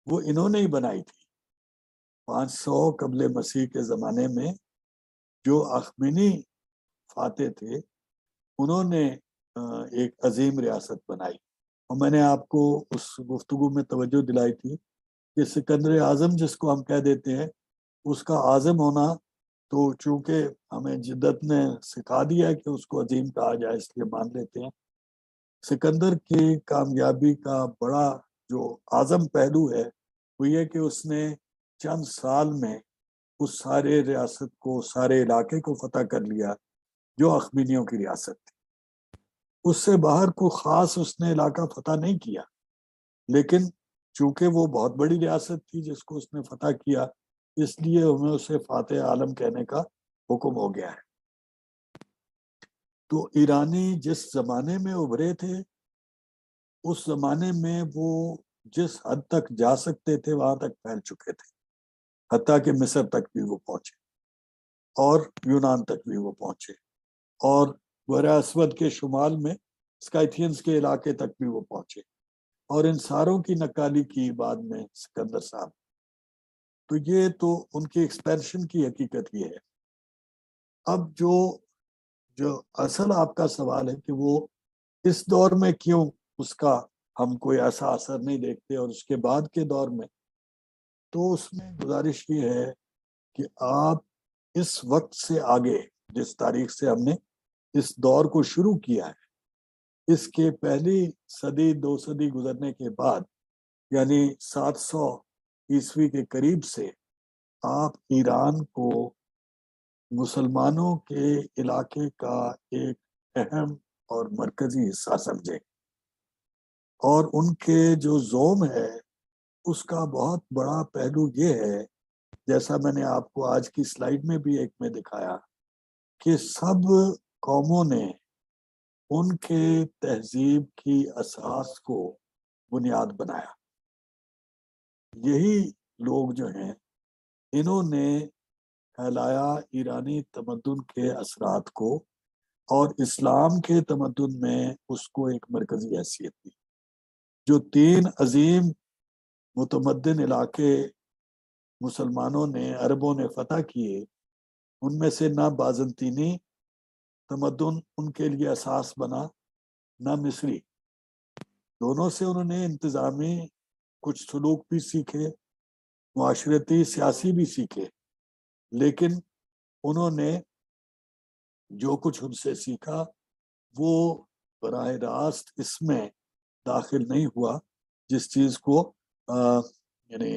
Speaker 1: وہ انہوں نے ہی بنائی تھی. 500 قبل مسیح کے زمانے میں جو اخمینی فاتح تھے انہوں نے ایک عظیم ریاست بنائی. اور میں نے آپ کو اس گفتگو میں توجہ دلائی تھی کہ سکندر اعظم جس کو ہم کہہ دیتے ہیں اس کا اعظم ہونا تو چونکہ ہمیں جدت نے سکھا دیا کہ اس کو عظیم کہا جائے اس لیے مان لیتے ہیں. سکندر کی کامیابی کا بڑا جو اعظم پہلو ہے وہ یہ کہ اس نے چند سال میں اس سارے ریاست کو سارے علاقے کو فتح کر لیا جو اخمینیوں کی ریاست تھی. اس سے باہر کو خاص اس نے علاقہ فتح نہیں کیا، لیکن چونکہ وہ بہت بڑی ریاست تھی جس کو اس نے فتح کیا اس لیے ہمیں اسے فاتح عالم کہنے کا حکم ہو گیا ہے. تو ایرانی جس زمانے میں ابھرے تھے اس زمانے میں وہ جس حد تک جا سکتے تھے وہاں تک پھیل چکے تھے، حتیٰ کہ مصر تک بھی وہ پہنچے اور یونان تک بھی وہ پہنچے، اور بحر اسود کے شمال میں اسکائتھینز کے علاقے تک بھی وہ پہنچے، اور ان ساروں کی نکالی کی بعد میں سکندر صاحب. تو یہ تو ان کی ایکسپینشن کی حقیقت یہ ہے. اب جو اصل آپ کا سوال ہے کہ وہ اس دور میں کیوں اس کا ہم کوئی ایسا اثر نہیں دیکھتے اور اس کے بعد کے دور میں، تو اس میں گزارش یہ ہے کہ آپ اس وقت سے آگے جس تاریخ سے ہم نے اس دور کو شروع کیا ہے اس کے پہلی صدی 2 صدی گزرنے کے بعد یعنی 700 عیسوی کے قریب سے آپ ایران کو مسلمانوں کے علاقے کا ایک اہم اور مرکزی حصہ سمجھیں، اور ان کے جو زوم ہے اس کا بہت بڑا پہلو یہ ہے جیسا میں نے آپ کو آج کی سلائیڈ میں بھی ایک میں دکھایا کہ سب قوموں نے ان کے تہذیب کی اساس کو بنیاد بنایا. یہی لوگ جو ہیں انہوں نے پھیلایا ایرانی تمدن کے اثرات کو اور اسلام کے تمدن میں اس کو ایک مرکزی حیثیت دی. جو 3 عظیم متمدن علاقے مسلمانوں نے عربوں نے فتح کیے ان میں سے نہ بازنطینی تمدن ان کے لیے اساس بنا نہ مصری. دونوں سے انہوں نے انتظامی کچھ سلوک بھی سیکھے، معاشرتی سیاسی بھی سیکھے، لیکن انہوں نے جو کچھ ان سے سیکھا وہ براہ راست اس میں داخل نہیں ہوا جس چیز کو یعنی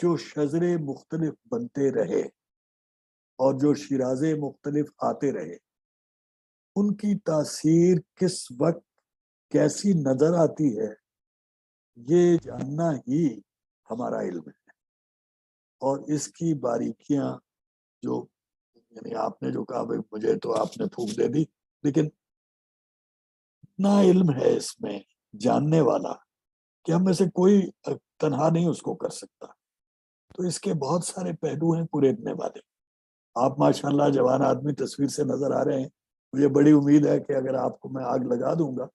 Speaker 1: جو شجرے مختلف بنتے رہے اور جو شیرازے مختلف آتے رہے، ان کی تاثیر کس وقت کیسی نظر آتی ہے، یہ جاننا ہی ہمارا علم ہے. اور اس کی باریکیاں جو یعنی آپ نے جو کہا بھائی مجھے تو آپ نے پھونک دے دی، لیکن اتنا علم ہے اس میں جاننے والا کہ ہم میں سے کوئی تنہا نہیں اس کو کر سکتا. تو اس کے بہت سارے پہلو ہیں پوریدنے والے. آپ ماشاءاللہ جوان آدمی تصویر سے نظر آ رہے ہیں. مجھے بڑی امید ہے کہ اگر آپ کو میں آگ لگا دوں گا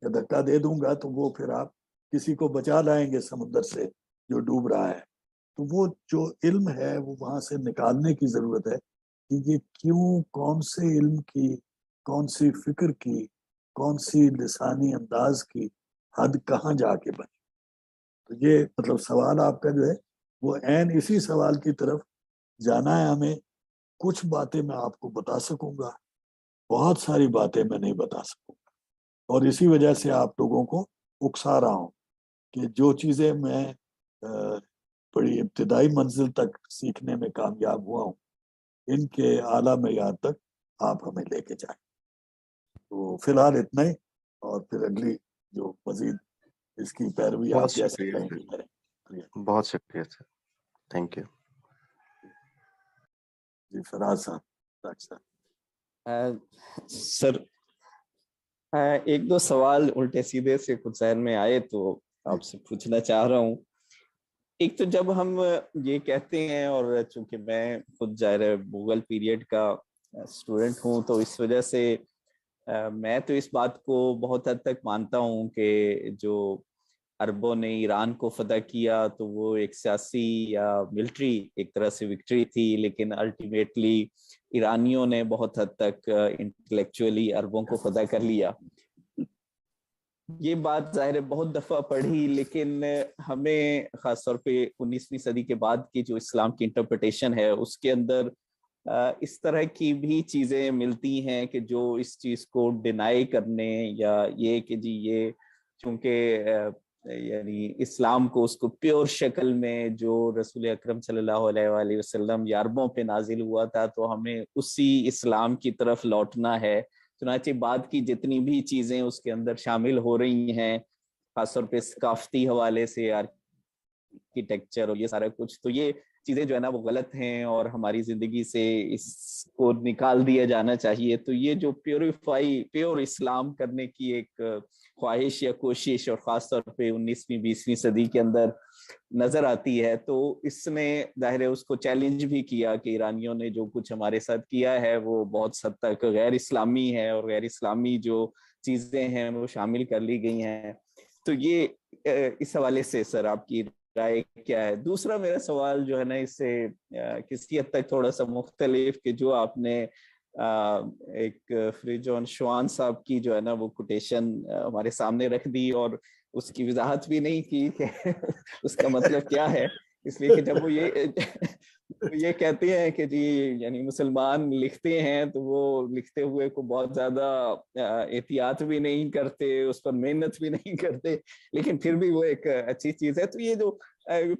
Speaker 1: یا دھکا دے دوں گا تو وہ پھر آپ کسی کو بچا لائیں گے سمندر سے جو ڈوب رہا ہے. تو وہ جو علم ہے وہ وہاں سے نکالنے کی ضرورت ہے کہ یہ کیوں، کون سے علم کی، کون سی فکر کی، کون سی لسانی انداز کی حد کہاں جا کے بنی. تو یہ مطلب سوال آپ کا جو ہے وہ عین اسی سوال کی طرف جانا ہے ہمیں. کچھ باتیں میں آپ کو بتا سکوں گا، بہت ساری باتیں میں نہیں بتا سکوں گا، اور اسی وجہ سے آپ لوگوں کو اکسا رہا ہوں کہ جو چیزیں میں بڑی ابتدائی منزل تک سیکھنے میں کامیاب ہوا ہوں، ان کے اعلیٰ معیار تک آپ ہمیں لے کے جائیں. تو فی الحال اتنا ہی، اور پھر اگلی جو مزید اس کی پیروی
Speaker 3: بہت
Speaker 1: آپ جیسے
Speaker 3: شکریہ
Speaker 1: کہیں
Speaker 3: سر،
Speaker 1: گے کریں.
Speaker 3: بہت شکریہ سر، تھینک یو.
Speaker 1: جی فراز صاحب. ڈاکٹر صاحب.
Speaker 4: سر ایک دو سوال الٹے سیدھے سے کچھ ذہن میں آئے تو آپ سے پوچھنا چاہ رہا ہوں. ایک تو جب ہم یہ کہتے ہیں، اور چونکہ میں خود ظاہر مغل پیریڈ کا اسٹوڈنٹ ہوں تو اس وجہ سے میں تو اس بات کو بہت حد تک مانتا ہوں کہ جو عربوں نے ایران کو فتح کیا تو وہ ایک سیاسی یا ملٹری ایک طرح سے وکٹری تھی، لیکن الٹیمیٹلی ایرانیوں نے بہت حد تک انٹلیکچولی عربوں کو فتح کر لیا. یہ بات ظاہر ہے بہت دفعہ پڑھی، لیکن ہمیں خاص طور پہ 19ویں صدی کے بعد کی جو اسلام کی انٹرپریٹیشن ہے اس کے اندر اس طرح کی بھی چیزیں ملتی ہیں کہ جو اس چیز کو ڈینائی کرنے، یا یہ کہ جی یہ چونکہ یعنی اسلام کو اس کو پیور شکل میں جو رسول اکرم صلی اللہ علیہ وآلہ وسلم یا عربوں پہ نازل ہوا تھا تو ہمیں اسی اسلام کی طرف لوٹنا ہے. چنانچہ بعد کی جتنی بھی چیزیں اس کے اندر شامل ہو رہی ہیں، خاص طور پہ ثقافتی حوالے سے آرکیٹیکچر اور یہ سارا کچھ، تو یہ چیزیں جو ہے نا وہ غلط ہیں اور ہماری زندگی سے اس کو نکال دیا جانا چاہیے. تو یہ جو پیور اسلام کرنے کی ایک خواہش یا کوشش، اور خاص طور پہ 19ویں 20ویں صدی کے اندر نظر آتی ہے، تو اس نے ظاہر ہے اس کو چیلنج بھی کیا کہ ایرانیوں نے جو کچھ ہمارے ساتھ کیا ہے وہ بہت حد تک غیر اسلامی ہے، اور غیر اسلامی جو چیزیں ہیں وہ شامل کر لی گئی ہیں. تو یہ اس حوالے سے سر آپ کی رائے کیا ہے؟ دوسرا میرا سوال جو ہے نا اس سے کسی حد تک تھوڑا سا مختلف، کہ جو آپ نے ایک فریجون شوان صاحب کی جو ہے نا وہ کوٹیشن ہمارے سامنے رکھ دی، اور اس کی وضاحت بھی نہیں کی کہ اس کا مطلب کیا ہے. اس لیے کہ جب وہ یہ کہتے ہیں کہ جی یعنی مسلمان لکھتے ہیں تو وہ لکھتے ہوئے کو بہت زیادہ احتیاط بھی نہیں کرتے، اس پر محنت بھی نہیں کرتے، لیکن پھر بھی وہ ایک اچھی چیز ہے. تو یہ جو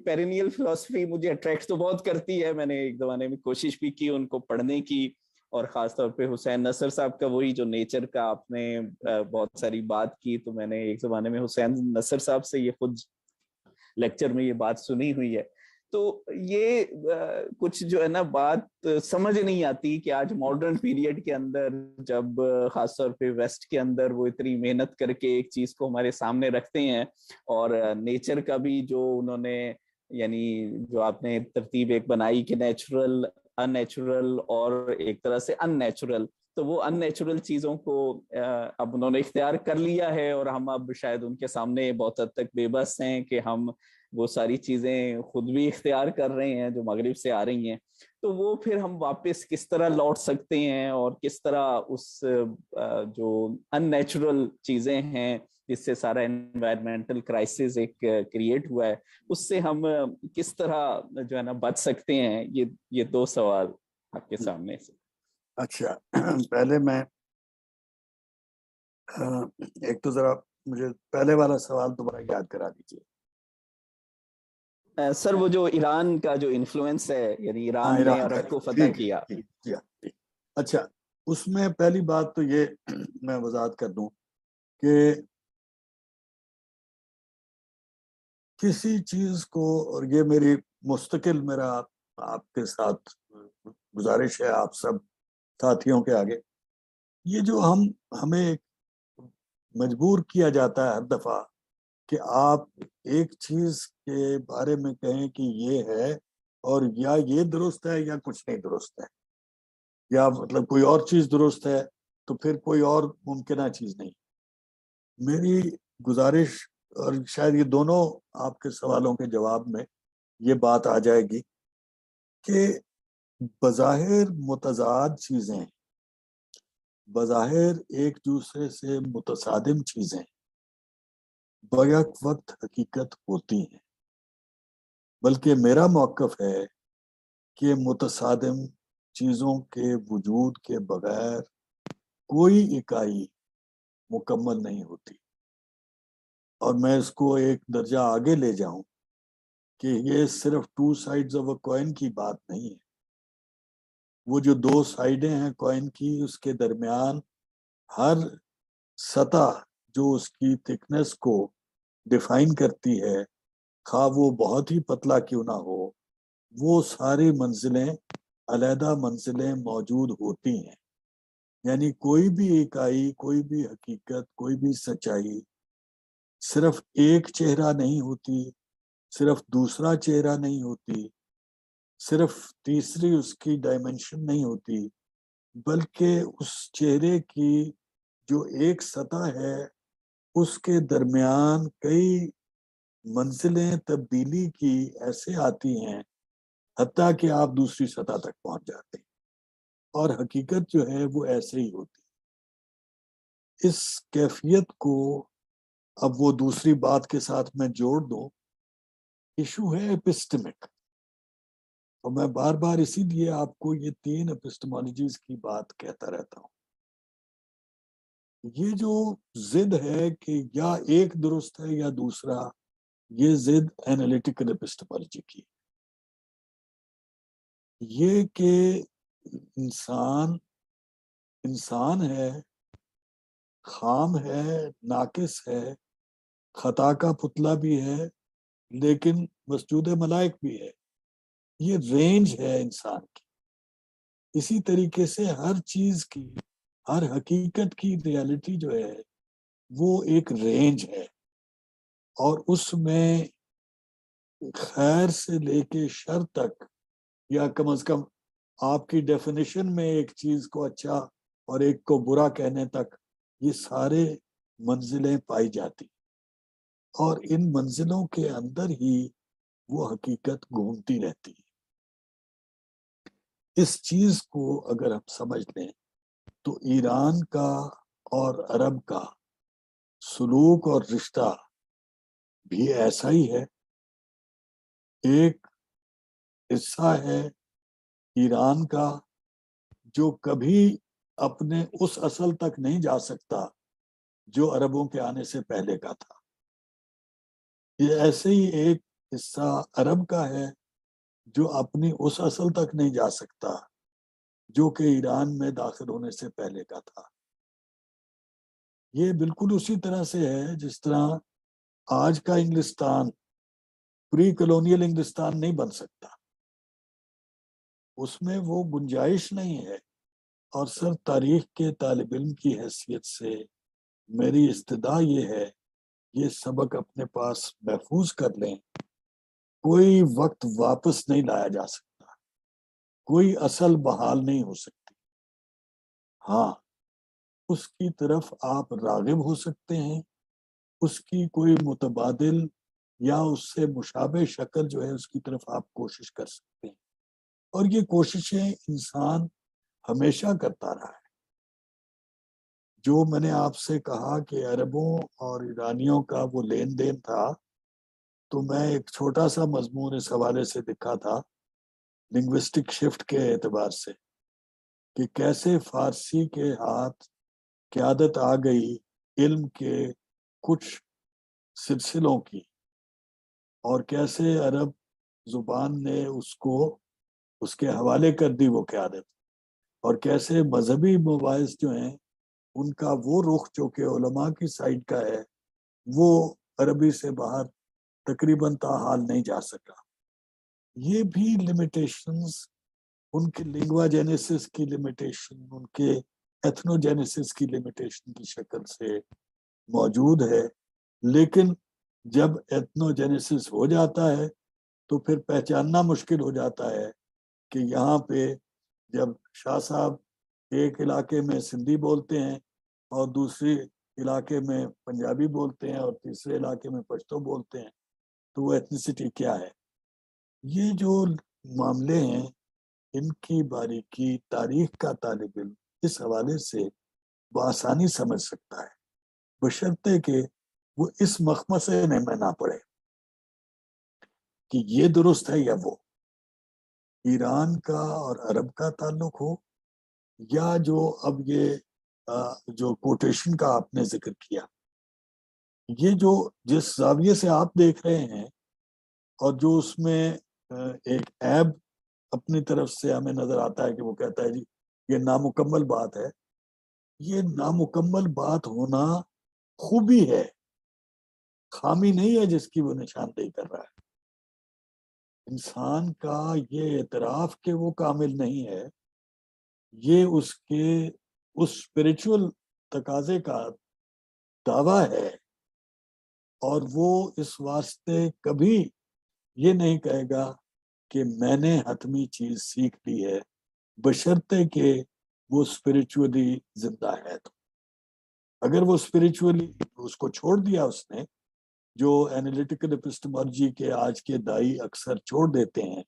Speaker 4: پیرینیل فلسفی مجھے اٹریکٹ تو بہت کرتی ہے. میں نے ایک زمانے میں کوشش بھی کی ان کو پڑھنے کی، اور خاص طور پہ حسین نصر صاحب کا وہی جو نیچر کا آپ نے بہت ساری بات کی، تو میں نے ایک زمانے میں حسین نصر صاحب سے یہ خود لیکچر میں یہ بات سنی ہوئی ہے. تو یہ کچھ جو ہے نا بات سمجھ نہیں آتی کہ آج ماڈرن پیریڈ کے اندر جب خاص طور پہ ویسٹ کے اندر وہ اتنی محنت کر کے ایک چیز کو ہمارے سامنے رکھتے ہیں، اور نیچر کا بھی جو انہوں نے یعنی جو آپ نے ترتیب ایک بنائی کہ نیچرل، ان نیچرل اور ایک طرح سے ان نیچرل، تو وہ ان نیچرل چیزوں کو اب انہوں نے اختیار کر لیا ہے، اور ہم اب شاید ان کے سامنے بہت حد تک بے بس ہیں کہ ہم وہ ساری چیزیں خود بھی اختیار کر رہے ہیں جو مغرب سے آ رہی ہیں. تو وہ پھر ہم واپس کس طرح لوٹ سکتے ہیں، اور کس طرح اس جو ان نیچرل چیزیں ہیں جس سے سارا انوائرمنٹل کرائسس ایک کریٹ ہوا ہے، اس سے ہم کس طرح جو ہے نا بچ سکتے ہیں؟ یہ دو سوال آپ کے سامنے سے.
Speaker 1: اچھا، پہلے میں ایک تو ذرا مجھے پہلے والا سوال دوبارہ یاد کرا دیجیے.
Speaker 4: سر وہ جو ایران کا جو انفلوئنس ہے، یعنی
Speaker 1: ہاں
Speaker 4: ایران نے
Speaker 1: ایران کا،
Speaker 4: عرب کو فتح
Speaker 1: ٹھیک
Speaker 4: کیا.
Speaker 1: ٹھیک ٹھیک ٹھیک. اچھا، اس میں پہلی بات تو یہ میں وضاحت کر دوں کہ کسی چیز کو، اور یہ میری مستقل میرا آپ کے ساتھ گزارش ہے، آپ سب ساتھیوں کے آگے، یہ جو ہمیں مجبور کیا جاتا ہے ہر دفعہ کہ آپ ایک چیز کے بارے میں کہیں کہ یہ ہے، اور یا یہ درست ہے یا کچھ نہیں درست ہے، یا مطلب کوئی اور چیز درست ہے تو پھر کوئی اور ممکنہ چیز نہیں. میری گزارش، اور شاید یہ دونوں آپ کے سوالوں کے جواب میں یہ بات آ جائے گی کہ بظاہر متضاد چیزیں، بظاہر ایک دوسرے سے متصادم چیزیں بیک وقت حقیقت ہوتی ہیں، بلکہ میرا موقف ہے کہ متصادم چیزوں کے وجود کے بغیر کوئی اکائی مکمل نہیں ہوتی. اور میں اس کو ایک درجہ آگے لے جاؤں کہ یہ صرف two sides of a coin کی بات نہیں ہے. وہ جو دو سائڈیں ہیں کوائن کی، اس کے درمیان ہر سطح جو اس کی تھکنس کو ڈیفائن کرتی ہے، خواہ وہ بہت ہی پتلا کیوں نہ ہو، وہ ساری منزلیں علیحدہ منزلیں موجود ہوتی ہیں. یعنی کوئی بھی اکائی، کوئی بھی حقیقت، کوئی بھی سچائی صرف ایک چہرہ نہیں ہوتی، صرف دوسرا چہرہ نہیں ہوتی، صرف تیسری اس کی ڈائمنشن نہیں ہوتی، بلکہ اس چہرے کی جو ایک سطح ہے اس کے درمیان کئی منزلیں تبدیلی کی ایسے آتی ہیں حتیٰ کہ آپ دوسری سطح تک پہنچ جاتے ہیں. اور حقیقت جو ہے وہ ایسے ہی ہوتی. اس کیفیت کو اب وہ دوسری بات کے ساتھ میں جوڑ دوں، ایشو ہے ایپسٹمک. اور میں بار بار اسی لیے آپ کو یہ 3 ایپسٹمالوجیز کی بات کہتا رہتا ہوں. یہ جو ضد ہے کہ یا ایک درست ہے یا دوسرا، یہ ضد اینالیٹیکل ایپسٹمالوجی کی. یہ کہ انسان ہے، خام ہے، ناقص ہے، خطا کا پتلا بھی ہے، لیکن مسجود ملائک بھی ہے. یہ رینج ہے انسان کی. اسی طریقے سے ہر چیز کی، ہر حقیقت کی ریالٹی جو ہے وہ ایک رینج ہے، اور اس میں خیر سے لے کے شر تک، یا کم از کم آپ کی ڈیفینیشن میں ایک چیز کو اچھا اور ایک کو برا کہنے تک، یہ سارے منزلیں پائی جاتی. اور ان منزلوں کے اندر ہی وہ حقیقت گھومتی رہتی ہے. اس چیز کو اگر ہم سمجھ لیں تو ایران کا اور عرب کا سلوک اور رشتہ بھی ایسا ہی ہے. ایک حصہ ہے ایران کا جو کبھی اپنے اس اصل تک نہیں جا سکتا جو عربوں کے آنے سے پہلے کا تھا. یہ ایسے ہی ایک حصہ عرب کا ہے جو اپنی اس اصل تک نہیں جا سکتا جو کہ ایران میں داخل ہونے سے پہلے کا تھا. یہ بالکل اسی طرح سے ہے جس طرح آج کا انگلستان پری کلونیل انگلستان نہیں بن سکتا. اس میں وہ گنجائش نہیں ہے. اور سر تاریخ کے طالب علم کی حیثیت سے میری استدعا یہ ہے، یہ سبق اپنے پاس محفوظ کر لیں. کوئی وقت واپس نہیں لایا جا سکتا، کوئی اصل بحال نہیں ہو سکتی. ہاں، اس کی طرف آپ راغب ہو سکتے ہیں، اس کی کوئی متبادل یا اس سے مشابہ شکل جو ہے اس کی طرف آپ کوشش کر سکتے ہیں. اور یہ کوششیں انسان ہمیشہ کرتا رہا ہے. جو میں نے آپ سے کہا کہ عربوں اور ایرانیوں کا وہ لین دین تھا، تو میں ایک چھوٹا سا مضمون اس حوالے سے لکھا تھا لنگوسٹک شفٹ کے اعتبار سے، کہ کیسے فارسی کے ہاتھ قیادت آ گئی علم کے کچھ سلسلوں کی، اور کیسے عرب زبان نے اس کو اس کے حوالے کر دی وہ قیادت، اور کیسے مذہبی مباحث جو ہیں ان کا وہ رخ جو کہ علماء کی سائڈ کا ہے وہ عربی سے باہر تقریباً تاحال نہیں جا سکا۔ یہ بھی لمیٹیشنز ان کے لنگوا جینیسس کی لمیٹیشن، ان کے ایتھنو جینیسس کی لمیٹیشن کی شکل سے موجود ہے، لیکن جب ایتھنو جینیسس ہو جاتا ہے تو پھر پہچاننا مشکل ہو جاتا ہے کہ یہاں پہ جب شاہ صاحب ایک علاقے میں سندھی بولتے ہیں اور دوسری علاقے میں پنجابی بولتے ہیں اور تیسرے علاقے میں پشتو بولتے ہیں تو وہ ایتھنیسٹی کیا ہے؟ یہ جو معاملے ہیں ان کی باریکی تاریخ کا طالب علم اس حوالے سے بآسانی سمجھ سکتا ہے، بشرطے کہ وہ اس مخمصے میں نہ پڑے کہ یہ درست ہے یا وہ، ایران کا اور عرب کا تعلق ہو یا جو اب یہ جو کوٹیشن کا آپ نے ذکر کیا، یہ جو جس زاویے سے آپ دیکھ رہے ہیں اور جو اس میں ایک عیب اپنی طرف سے ہمیں نظر آتا ہے کہ وہ کہتا ہے جی یہ نامکمل بات ہے، یہ نامکمل بات ہونا خوبی ہے، خامی نہیں ہے جس کی وہ نشاندہی کر رہا ہے۔ انسان کا یہ اعتراف کہ وہ کامل نہیں ہے، یہ اس کے اس اسپرچول تقاضے کا دعویٰ ہے، اور وہ اس واسطے کبھی یہ نہیں کہے گا کہ میں نے حتمی چیز سیکھ لی ہے، بشرطے کہ وہ اسپرچولی زندہ ہے۔ تو اگر وہ اسپرچولی اس کو چھوڑ دیا اس نے، جو اینالیٹیکل اپسٹمالوجی کے آج کے دائی اکثر چھوڑ دیتے ہیں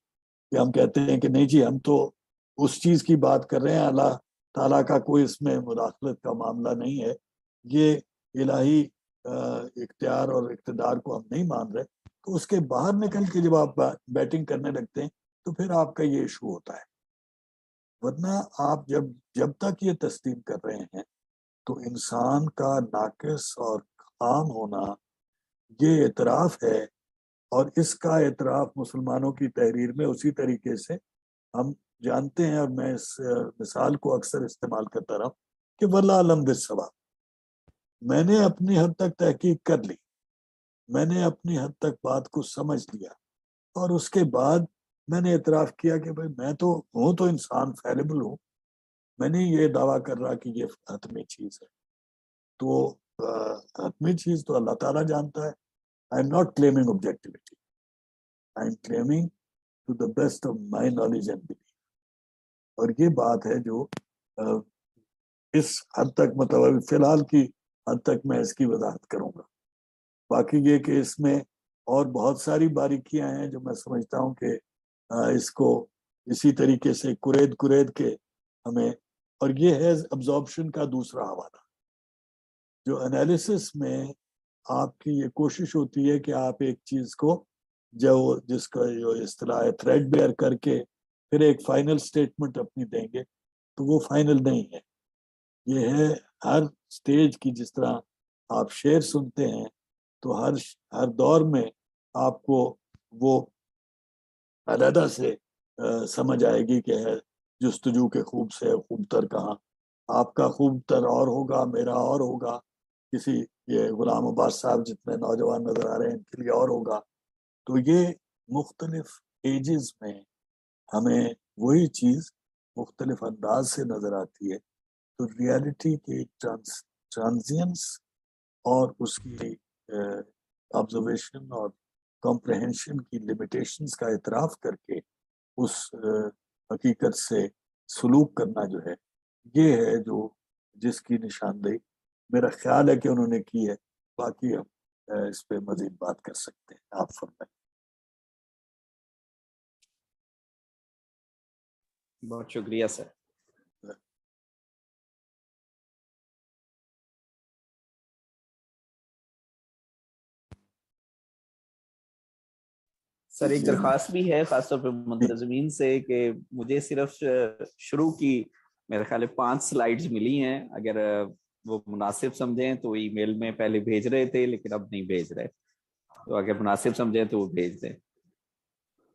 Speaker 1: کہ ہم کہتے ہیں کہ نہیں جی ہم تو اس چیز کی بات کر رہے ہیں، اللہ تعالیٰ کا کوئی اس میں مداخلت کا معاملہ نہیں ہے، یہ الہی اختیار اور اقتدار کو ہم نہیں مان رہے، تو اس کے باہر نکل کے جب آپ بیٹنگ کرنے لگتے ہیں تو پھر آپ کا یہ ایشو ہوتا ہے۔ ورنہ آپ جب تک یہ تسلیم کر رہے ہیں تو انسان کا ناقص اور خام ہونا یہ اعتراف ہے، اور اس کا اعتراف مسلمانوں کی تحریر میں اسی طریقے سے ہم جانتے ہیں، اور میں اس مثال کو اکثر استعمال کرتا رہا کہ واللہ علم بالصواب، میں نے اپنی حد تک تحقیق کر لی، میں نے اپنی حد تک بات کو سمجھ لیا، اور اس کے بعد میں نے اعتراف کیا کہ بھائی میں تو ہوں، تو انسان فیلیبل ہوں، میں نے یہ دعویٰ کر رہا کہ یہ حتمی چیز ہے، تو حتمی چیز تو اللہ تعالیٰ جانتا ہے۔ I am not claiming objectivity. I am claiming to the best of my knowledge and belief. اور یہ بات ہے جو اس حد تک مطلب فی الحال کی حد تک میں اس کی وضاحت کروں گا۔ باقی یہ کہ اس میں اور بہت ساری باریکیاں ہیں جو میں سمجھتا ہوں کہ اس کو اسی طریقے سے کرید کے ہمیں، اور یہ ہے ابزارپشن کا دوسرا حوالہ، جو انالیسس میں آپ کی یہ کوشش ہوتی ہے کہ آپ ایک چیز کو جس کا جو اصطلاح ہے تھریڈ بیئر کر کے پھر ایک فائنل سٹیٹمنٹ اپنی دیں گے، تو وہ فائنل نہیں ہے، یہ ہے ہر سٹیج کی، جس طرح آپ شعر سنتے ہیں تو ہر دور میں آپ کو وہ علیحدہ سے سمجھ آئے گی کہ ہے جستجو کے خوب سے خوب تر کہاں، آپ کا خوب تر اور ہوگا، میرا اور ہوگا، کسی یہ غلام عباس صاحب جتنے نوجوان نظر آ رہے ہیں ان کے لیے اور ہوگا۔ تو یہ مختلف ایجز میں ہمیں وہی چیز مختلف انداز سے نظر آتی ہے، تو ریالٹی کی ٹرانزینس اور اس کی آبزرویشن اور کمپریہنشن کی لمیٹیشنز کا اعتراف کر کے اس حقیقت سے سلوک کرنا جو ہے، یہ ہے جو جس کی نشاندہی میرا خیال ہے کہ انہوں نے کی ہے۔ باقی ہم اس پہ مزید بات کر سکتے ہیں، آپ فرمائیں۔
Speaker 4: بہت شکریہ سر۔ سر ایک درخواست بھی ہے خاص طور پہ منتظمین سے کہ مجھے صرف شروع کی میرے خیال 5 سلائیڈز ملی ہیں، اگر وہ مناسب سمجھیں تو ای میل میں پہلے بھیج رہے تھے لیکن اب نہیں بھیج رہے، تو اگر مناسب سمجھیں تو وہ بھیج دیں۔